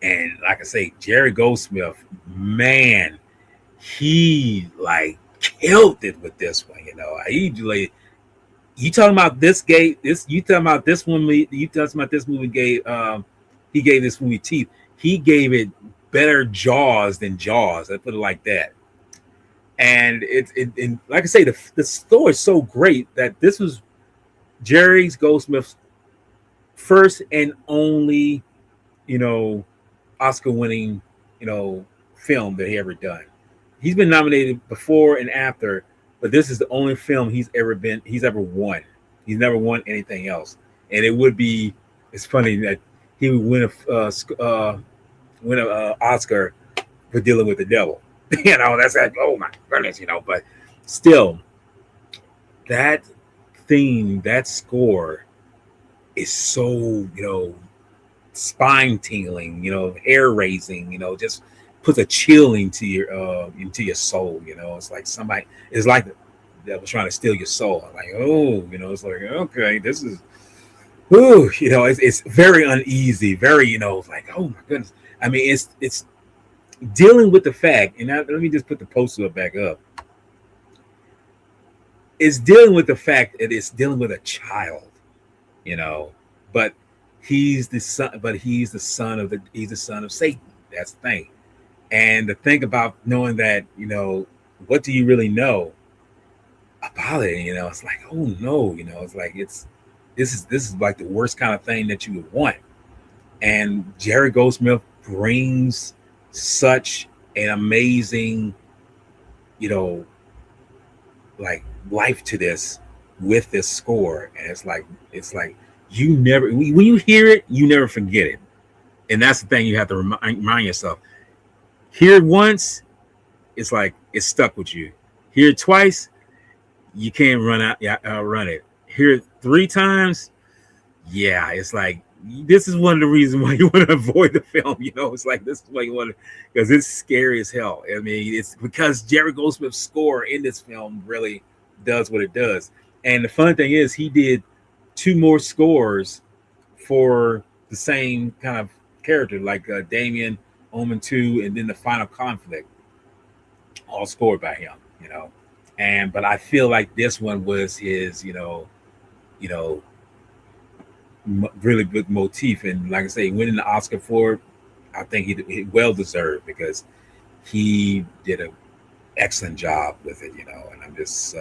and like I say, Jerry Goldsmith, man, he like killed it with this one. He like, you talking about this gave this, you talking about this one, you talking about this movie gave, he gave this movie teeth. He gave it better jaws than Jaws. I put it like that. And and like I say, the story is so great that this was Jerry Goldsmith's first and only, Oscar winning, film that he ever done. He's been nominated before and after, but this is the only film he's ever won. He's never won anything else. And it's funny that he would win a Oscar for dealing with the devil. That's like, oh my goodness, but still, that theme, that score is so, spine tingling, hair raising, just puts a chill into your soul. It's like somebody, it's like that was trying to steal your soul. I'm like, oh, it's like, okay, this is, ooh, it's very uneasy, very, like, oh my goodness. I mean, it's dealing with the fact, and let me just put the poster back up. It's dealing with the fact that it's dealing with a child, you know, but he's the son of Satan. That's the thing. And to think about knowing that, what do you really know about it? It's like, oh no, it's like this is like the worst kind of thing that you would want. And Jerry Goldsmith brings such an amazing, you know, like life to this with this score. And it's like you never, when you hear it, you never forget it. And that's the thing you have to remind yourself. Hear it once, it's like it's stuck with you. Hear it twice, you can't run it. Hear it 3 times, yeah, it's like this is one of the reasons why you want to avoid the film. It's like this is why you want to, because it's scary as hell. I mean, it's because Jerry Goldsmith's score in this film really does what it does. And the fun thing is, he did 2 more scores for the same kind of character, like Damien, Omen 2, and then the Final Conflict, all scored by him. But I feel like this one was his, you know, really good motif, and like I say, winning the Oscar for it, I think he well deserved, because he did an excellent job with it. And I'm just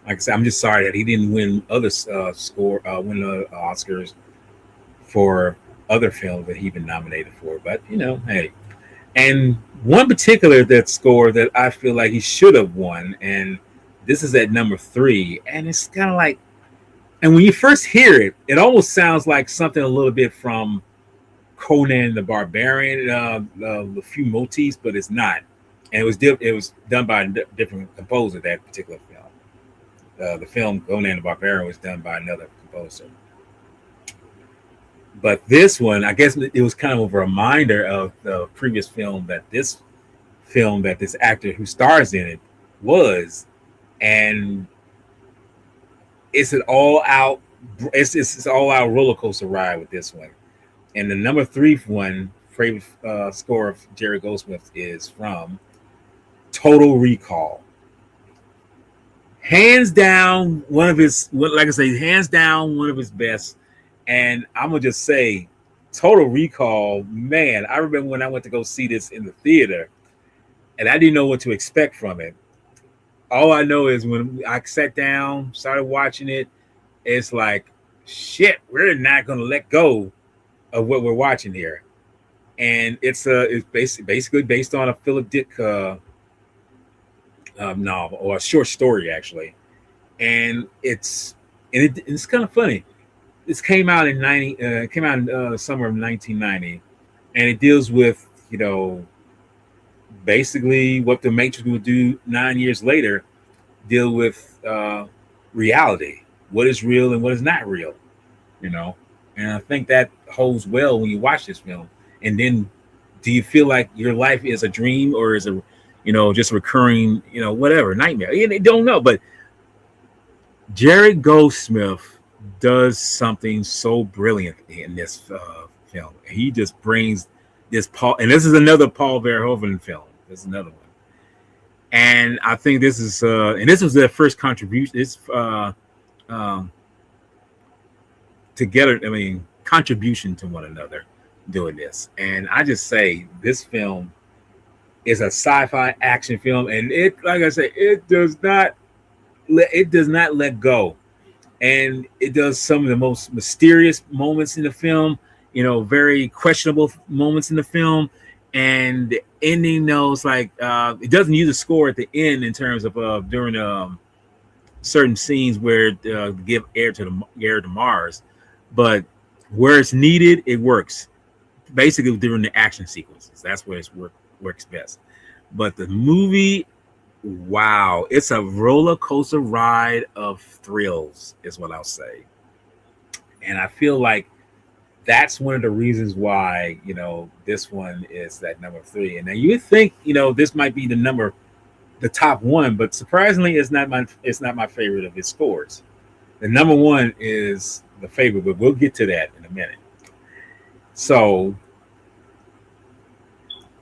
like I said, I'm just sorry that he didn't win other win Oscars for other films that he'd been nominated for. But hey, and one particular that score that I feel like he should have won, and this is at number 3, and it's kind of like, and when you first hear it, it almost sounds like something a little bit from Conan the Barbarian, a few motifs, but it's not. And it was done by a different composer, that particular film. The film Conan the Barbarian was done by another composer. But this one, I guess it was kind of a reminder of the previous film that this actor who stars in it was, and it's an all out roller coaster ride with this one. And the number 3 one favorite score of Jerry Goldsmith is from Total Recall. Hands down, one of his, like I say, hands down one of his best. And I'm gonna just say, Total Recall, man, I remember when I went to go see this in the theater, and I didn't know what to expect from it. All I know is when I sat down, started watching it, it's like, shit, we're not going to let go of what we're watching here. And it's basically based on a Philip Dick novel, or a short story, actually. And it's kind of funny. This came out in summer of 1990, and it deals with, basically what the Matrix would do 9 years later, deal with reality, what is real and what is not real, and I think that holds well when you watch this film. And then, do you feel like your life is a dream, or is a just recurring whatever nightmare? You don't know. But Jerry Goldsmith does something so brilliant in this film. He just brings this and this is another Paul Verhoeven film. This is another one, and I think this is and this was their first contribution. It's together. I mean, contribution to one another doing this. And I just say this film is a sci-fi action film, and it, like I say, it does not let go, and it does some of the most mysterious moments in the film. Very questionable moments in the film. And the ending knows, like, it doesn't use a score at the end in terms of during certain scenes where give air to Mars, but where it's needed, it works. Basically, during the action sequences, that's where it works best. But the movie Wow, it's a roller coaster ride of thrills, is what I'll say. And I feel like that's one of the reasons why this one is that number three. And now you would think this might be the top one, but surprisingly, it's not my favorite of his scores. The number one is the favorite, but we'll get to that in a minute. So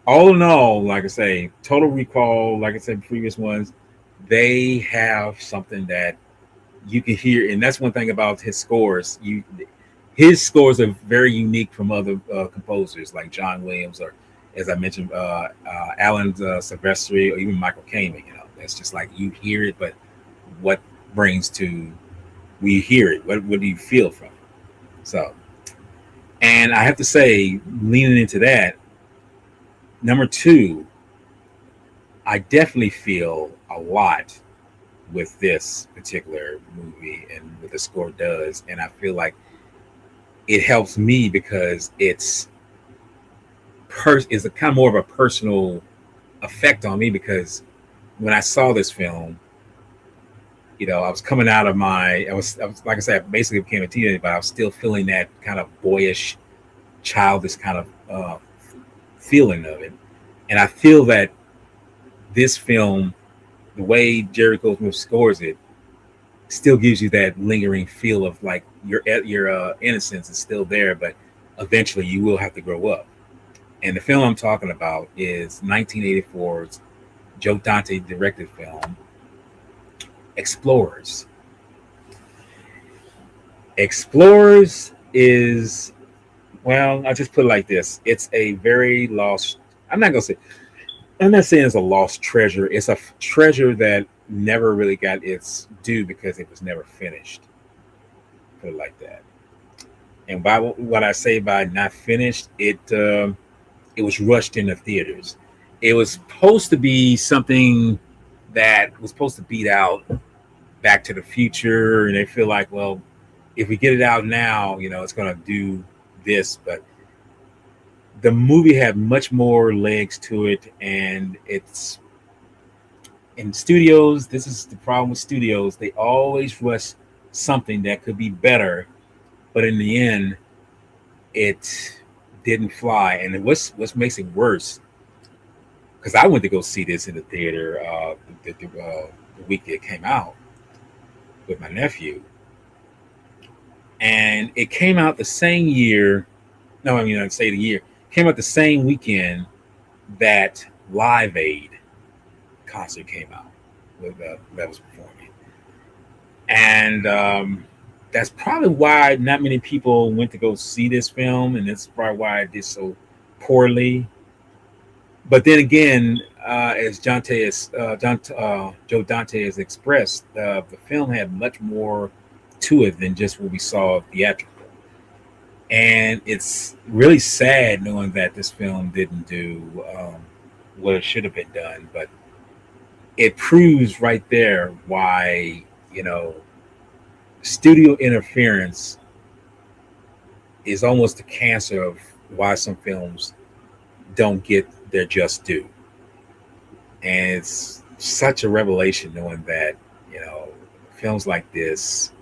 all in all, like I say, Total Recall, like I said, previous ones, they have something that you can hear, and that's one thing about his scores. His scores are very unique from other composers like John Williams or, as I mentioned, Alan Silvestri or even Michael Kamen. That's just like you hear it, but what brings to we hear it? What do you feel from it? So, and I have to say, leaning into that, number two, I definitely feel a lot with this particular movie and what the score does, and I feel like it helps me because it's a kind of more of a personal effect on me because when I saw this film, I was coming out of I was like I said, I basically became a teenager, but I was still feeling that kind of boyish, childish kind of feeling of it, and I feel that this film, the way Jerry Goldsmith scores it, still gives you that lingering feel of like your innocence is still there, but eventually you will have to grow up. And the film I'm talking about is 1984's Joe Dante directed film, Explorers. Explorers is, well, I'll just put it like this. It's a very lost, I'm not going to say, I'm not saying it's a lost treasure. It's a treasure that never really got its due because it was never finished. Put it like that. And by what I say by not finished, it was rushed into theaters. It was supposed to be something that was supposed to beat out Back to the Future, and they feel like, well, if we get it out now, it's going to do this. But the movie had much more legs to it, and it's in studios. This is the problem with studios; they always rush something that could be better, but in the end, it didn't fly. And what makes it worse, because I went to go see this in the theater the week it came out with my nephew, and it came out the same year. No, I mean I'd say the year came out the same weekend that Live Aid concert came out with that was performing, and that's probably why not many people went to go see this film, and that's probably why it did so poorly. But then again, as Joe Dante has expressed, the film had much more to it than just what we saw theatrical. And it's really sad knowing that this film didn't do what it should have been done. But it proves right there why, studio interference is almost the cancer of why some films don't get their just due. And it's such a revelation knowing that, films like this,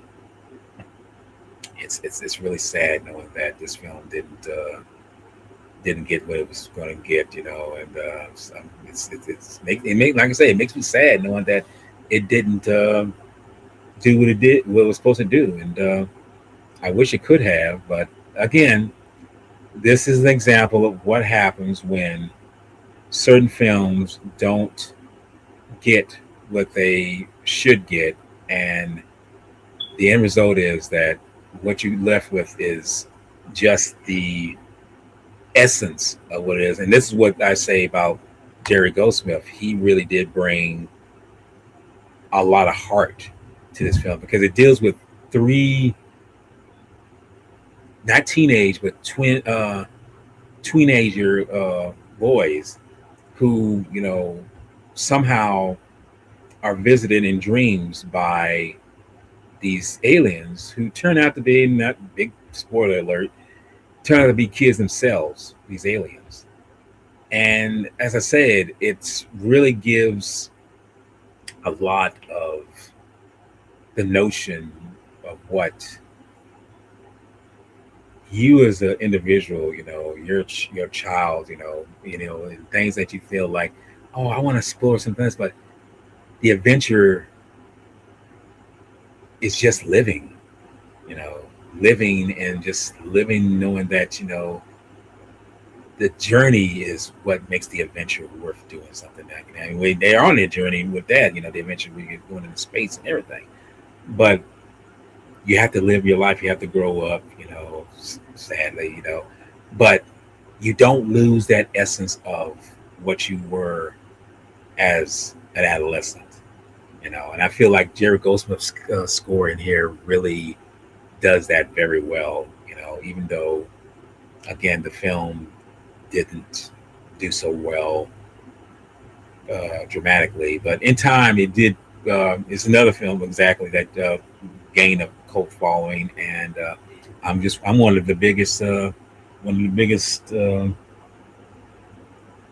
it's really sad knowing that this film didn't get what it was going to get, and like I say, it makes me sad knowing that it didn't do what it was supposed to do, and I wish it could have. But again, this is an example of what happens when certain films don't get what they should get, and the end result is that what you left with is just the essence of what it is. And this is what I say about Jerry Goldsmith. He really did bring a lot of heart to this film because it deals with three, not teenage, but teenager boys who, somehow are visited in dreams by these aliens who turn out to be, not big spoiler alert, turn out to be kids themselves, these aliens. And as I said, it really gives a lot of the notion of what you as an individual, your child, and things that you feel like, oh, I want to explore some things, but the adventure is just living, you know, living and just living, knowing that the journey is what makes the adventure worth doing something that. They're on their journey with that, the adventure we get going into space and everything, but you have to live your life. You have to grow up, sadly, but you don't lose that essence of what you were as an adolescent, And I feel like Jerry Goldsmith's score in here really does that very well, even though, again, the film didn't do so well dramatically, but in time it did. It's another film exactly that gained a cult following, and I'm one of the biggest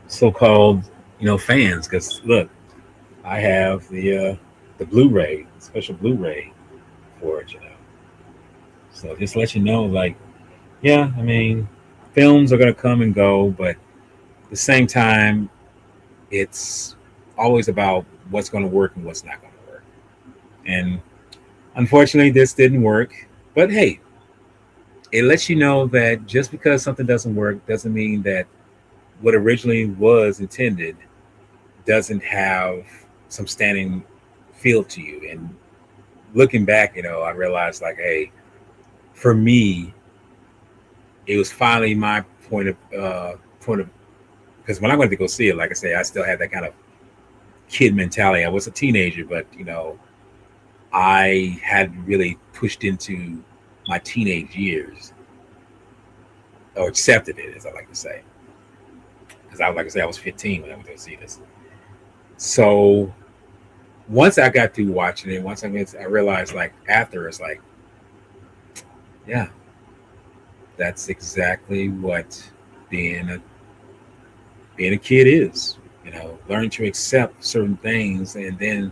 so-called fans, because look, I have the Blu-ray, special Blu-ray for it, So just let you know, like, yeah, I mean, films are gonna come and go, but at the same time, it's always about what's going to work and what's not going to work. And unfortunately, this didn't work. But hey, it lets you know that just because something doesn't work doesn't mean that what originally was intended doesn't have some standing feel to you. And looking back, I realized, like, hey, for me, it was finally my point of because when I went to go see it, like I say, I still had that kind of kid mentality. I was a teenager, but I had really pushed into my teenage years, or accepted it, as I like to say, because I like to say I was 15 when I went to see this. So once I got through watching it, I realized, like, after, it's like, yeah, that's exactly what being a being a kid is. Learn to accept certain things, and then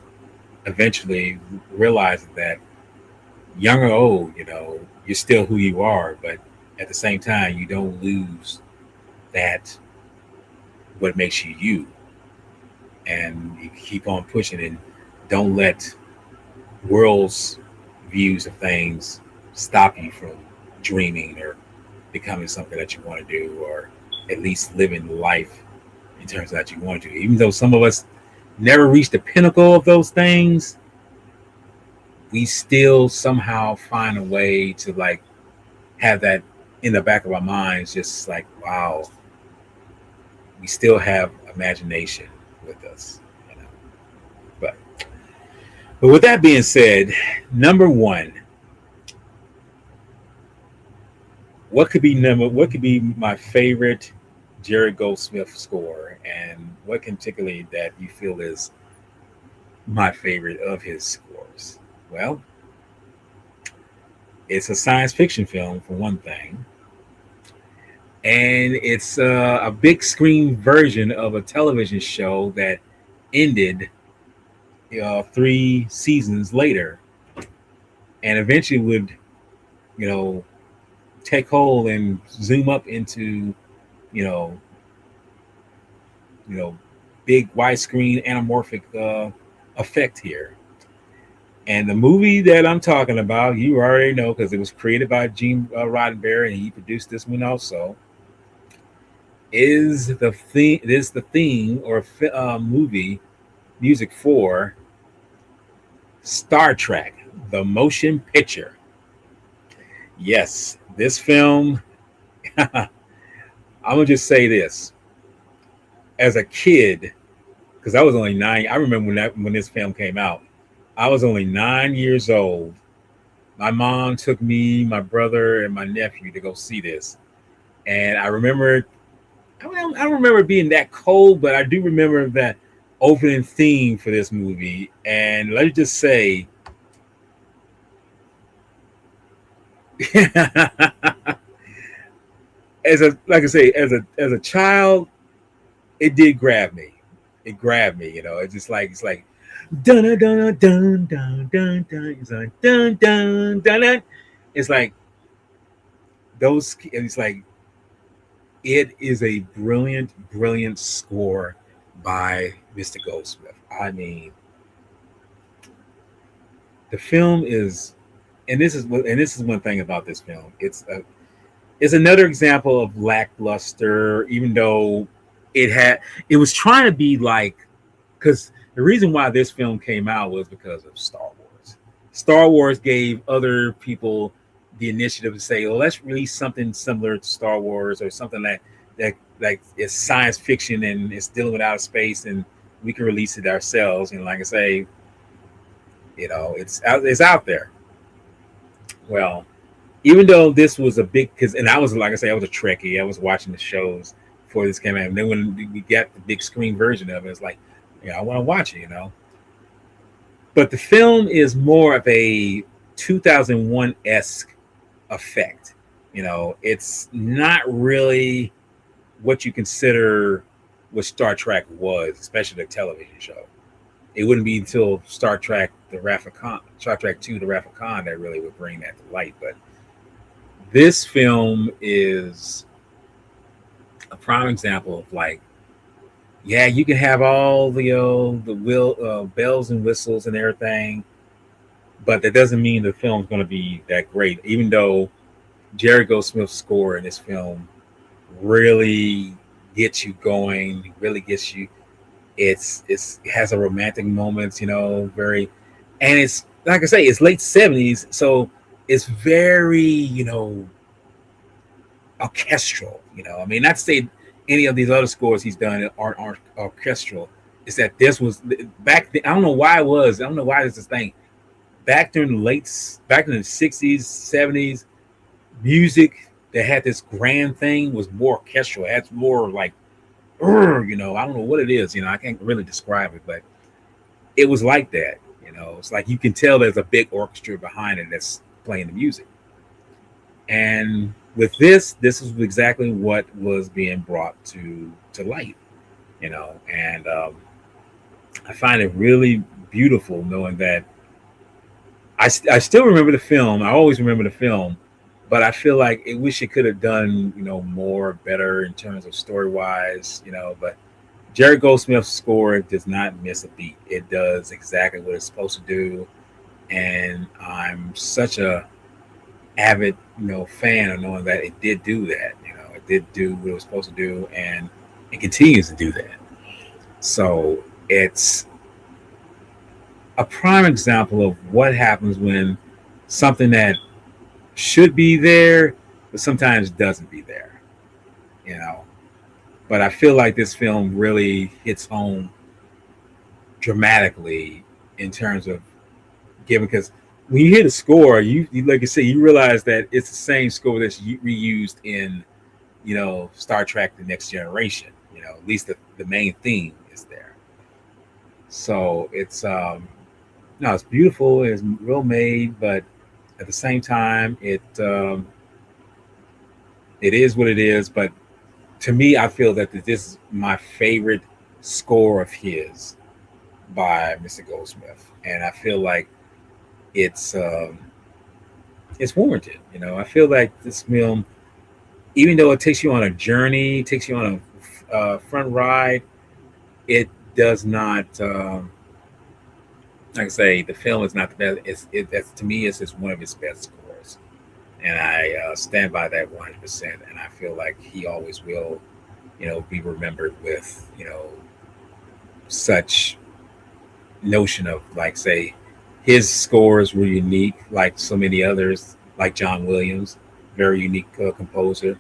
eventually realize that young or old, you're still who you are, but at the same time, you don't lose that what makes you you, and you keep on pushing, and don't let world's views of things stop you from dreaming or becoming something that you want to do, or at least living life in terms of that you want to. Even though some of us never reach the pinnacle of those things, we still somehow find a way to, like, have that in the back of our minds, just like, wow, we still have imagination with us, you know. But with that being said, number one, what could be my favorite Jerry Goldsmith score, and what particularly that you feel is my favorite of his scores? Well, it's a science fiction film for one thing, and it's a big screen version of a television show that ended 3 seasons later, and eventually would, you know, take hold and zoom up into, you know, you know, big widescreen anamorphic effect here. And the movie that I'm talking about, you already know, because it was created by Gene Roddenberry, and he produced this one also. Is the theme or movie music for Star Trek: The Motion Picture. Yes, this film. I'm gonna just say this: as a kid, because I was only 9. I remember when this film came out. I was only 9 years old. My mom took me, my brother, and my nephew to go see this, and I remember. I don't remember it being that cold, but I do remember that opening theme for this movie. And let's just say, like I say, as a child, it did grab me. It grabbed me. It's just like, it's like, dun dun dun dun dun dun dun. It's like dun dun dun dun. It's like those. It's like it is a brilliant, brilliant score by Mr. Goldsmith. I mean, the film is, and this is one thing about this film. It's another example of lackluster, even though it was trying to be like, because the reason why this film came out was because of Star Wars. Star Wars gave other people the initiative to say, "Well, let's release something similar to Star Wars or something that like is science fiction and it's dealing with outer space, and we can release it ourselves." And like I say, it's out there. Well, even though this was a big, because and I was like I say, I was a Trekkie. I was watching the shows before this came out, and then when we got the big screen version of it, it's like, yeah, I want to watch it. But the film is more of a 2001 esque effect. It's not really what you consider what Star Trek was, especially the television show. It wouldn't be until Star Trek Two, the Wrath of Khan, that really would bring that to light. But this film is a prime example of like, yeah, you can have all the bells and whistles and everything, but that doesn't mean the film's going to be that great. Even though Jerry Goldsmith's score in this film really gets you going, really gets you. It has a romantic moments, very, and it's like I say, it's late 70s, so it's very orchestral. I mean, not to say any of these other scores he's done aren't orchestral. It's that this was back then. I don't know why it was. I don't know why this is thing. Back in the 60s, 70s, music that had this grand thing was more orchestral. It had more like, I don't know what it is. I can't really describe it, but it was like that. It's like you can tell there's a big orchestra behind it that's playing the music. And with this is exactly what was being brought to light. And I find it really beautiful knowing that I still remember the film. I always remember the film, but I feel like I wish it could have done more better in terms of story wise. But Jerry Goldsmith's score does not miss a beat. It does exactly what it's supposed to do, and I'm such a avid fan of knowing that it did do that. It did do what it was supposed to do, and it continues to do that. So it's a prime example of what happens when something that should be there, but sometimes doesn't be there. You know, but I feel like this film really hits home dramatically in terms of giving, because when you hear the score, you like you say, you realize that it's the same score that's reused in Star Trek: The Next Generation. At least the main theme is there. So it's no, it's beautiful. It's well made, but at the same time, it is what it is. But to me, I feel that this is my favorite score of his by Mr. Goldsmith, and I feel like it's um, it's warranted. I feel like this film, even though it takes you on a journey, takes you on a front ride, it does not. Like I say, the film is not the best. That's, to me, it's just one of his best scores, and I stand by that 100%. And I feel like he always will, be remembered with such notion of, like, say, his scores were unique, like so many others, like John Williams, very unique composer,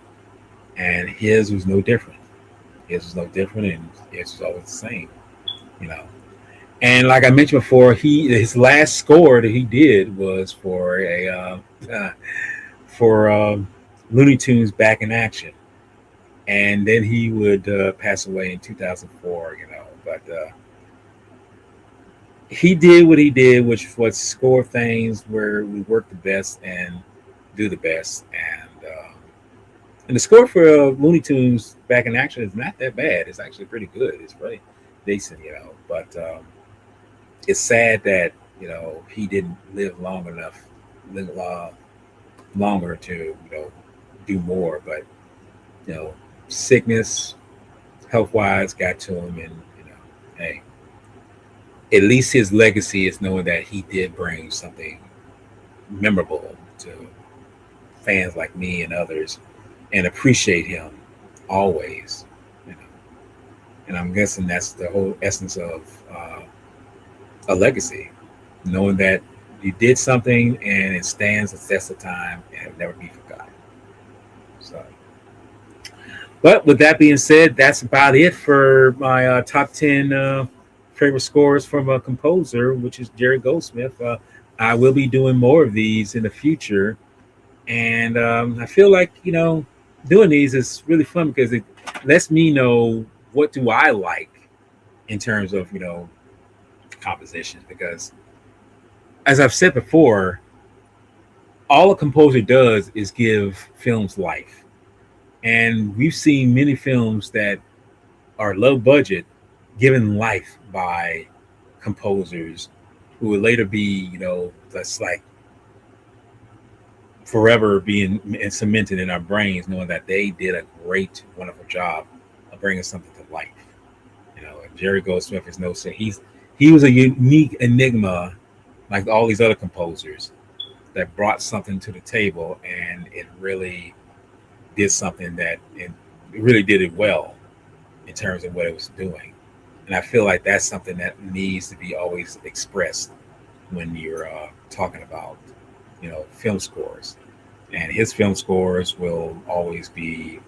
and his was no different. His was no different, and his was always the same. You know, and like I mentioned before, his last score that he did was for a for Looney Tunes Back in Action, and then he would pass away in 2004. But he did what he did, which was score things where we work the best and do the best. And the score for Looney Tunes Back in Action is not that bad. It's actually pretty good. It's pretty decent. But it's sad that he didn't live long enough, live longer to do more. But you know, sickness, health wise, got to him, and hey, at least his legacy is knowing that he did bring something memorable to fans like me and others, and appreciate him always. You know, and I'm guessing that's the whole essence of a legacy, knowing that you did something and it stands the test of time and it'll never be forgotten. So, but with that being said, that's about it for my top 10 favorite scores from a composer, which is Jerry Goldsmith. I will be doing more of these in the future. And I feel like, doing these is really fun because it lets me know what do I like in terms of, compositions. Because as I've said before, all a composer does is give films life. And we've seen many films that are low budget given life by composers who would later be, that's like forever being cemented in our brains, knowing that they did a great, wonderful job of bringing something to life. And Jerry Goldsmith is no say. He was a unique enigma, like all these other composers, that brought something to the table, and it really did something that it really did it well in terms of what it was doing. And I feel like that's something that needs to be always expressed when you're talking about, film scores. And his film scores will always be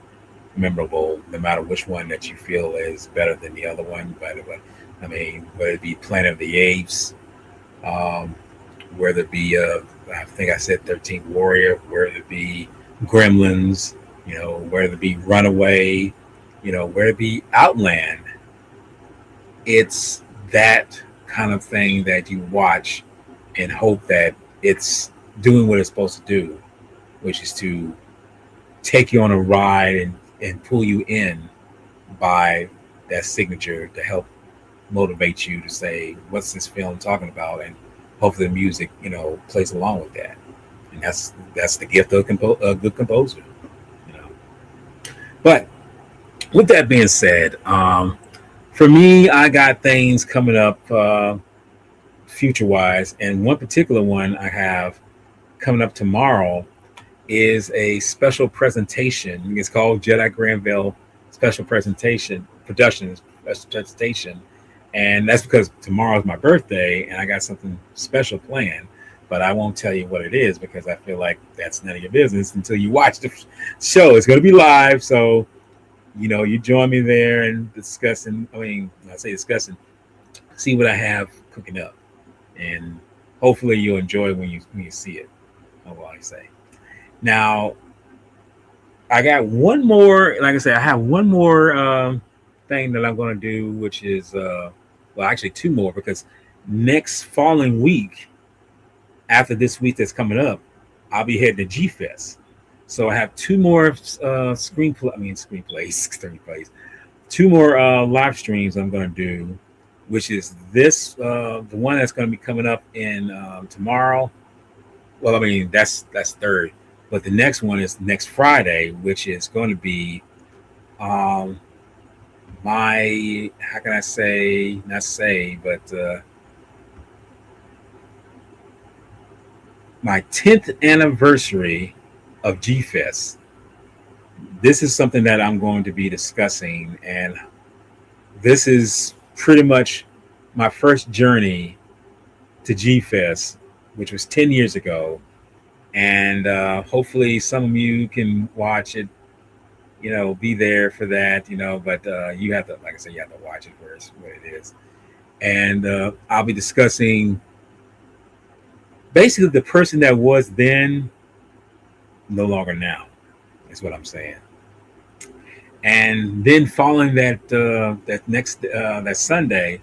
memorable, no matter which one that you feel is better than the other one. But I mean, whether it be Planet of the Apes, um, whether it be, I think I said 13th Warrior, whether it be Gremlins, whether it be Runaway, whether it be Outland, it's that kind of thing that you watch and hope that it's doing what it's supposed to do, which is to take you on a ride and pull you in by that signature to help motivate you to say, what's this film talking about? And hopefully the music, plays along with that. And that's the gift of a good composer. You know. But with that being said, for me, I got things coming up future wise, and one particular one I have coming up tomorrow is a special presentation. It's called Jedi Granville Special Presentation Productions Presentation, and that's because tomorrow's my birthday, and I got something special planned. But I won't tell you what it is because I feel like that's none of your business until you watch the show. It's going to be live, so you join me there and discussing. I mean, I say discussing, see what I have cooking up, and hopefully you'll enjoy when you see it. That's all I say. Now, I got one more. Like I said, I have one more thing that I'm going to do, which is well, actually two more because next following week, after this week that's coming up, I'll be heading to G Fest. So I have two more screenplays, two more live streams I'm going to do, which is this the one that's going to be coming up in tomorrow. Well, I mean that's third, but the next one is next Friday, which is going to be um, my how can I say not say but my 10th anniversary of G Fest. This is something that I'm going to be discussing, and this is pretty much my first journey to G Fest, which was 10 years ago. And hopefully, some of you can watch it, be there for that, but you have to, like I said, you have to watch it for what it is. And I'll be discussing basically the person that was then, no longer now, is what I'm saying. And then following that Sunday,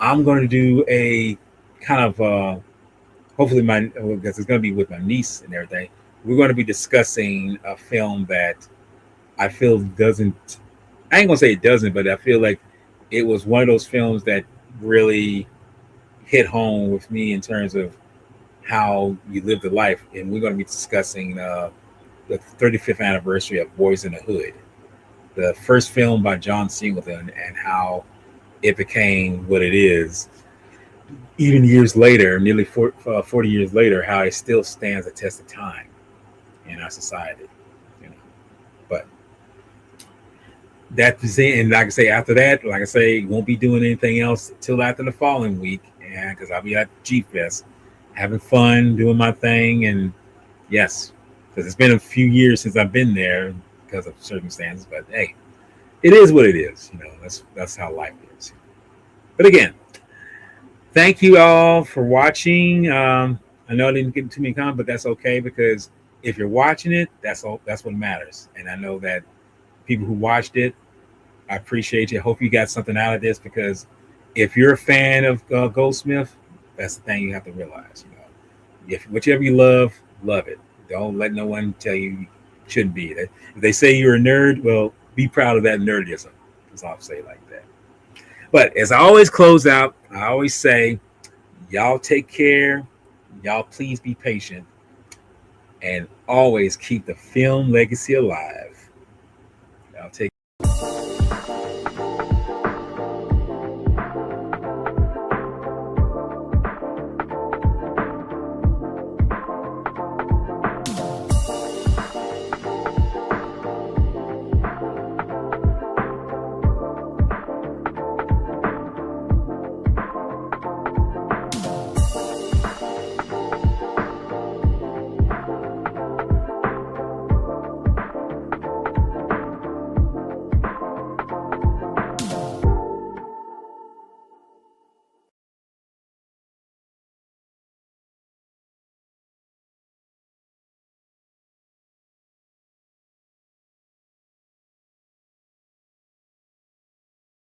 I'm going to do a kind of hopefully because it's going to be with my niece and everything. We're going to be discussing a film that I feel doesn't. I ain't gonna say it doesn't, but I feel like it was one of those films that really hit home with me in terms of how you live the life. And we're going to be discussing the 35th anniversary of Boys in the Hood, the first film by John Singleton, and how it became what it is. Even years later, nearly 40 years later, how it still stands the test of time in our society. You know, but that's it. And like I say, after that, like I say, won't be doing anything else till after the following week, and because I'll be at G Fest, having fun, doing my thing, and yes, because it's been a few years since I've been there because of circumstances. But hey, it is what it is. You know, that's how life is. But again, thank you all for watching. I know I didn't get too many comments, but that's okay because if you're watching it, that's all. That's what matters. And I know that people who watched it, I appreciate you. I hope you got something out of this because if you're a fan of Goldsmith, that's the thing you have to realize. You know, if whichever you love it. Don't let no one tell you shouldn't be. If they say you're a nerd, well, be proud of that nerdism. That's all I'll say like that. But as I always close out, I always say, y'all take care. Y'all please be patient and always keep the film legacy alive. Y'all take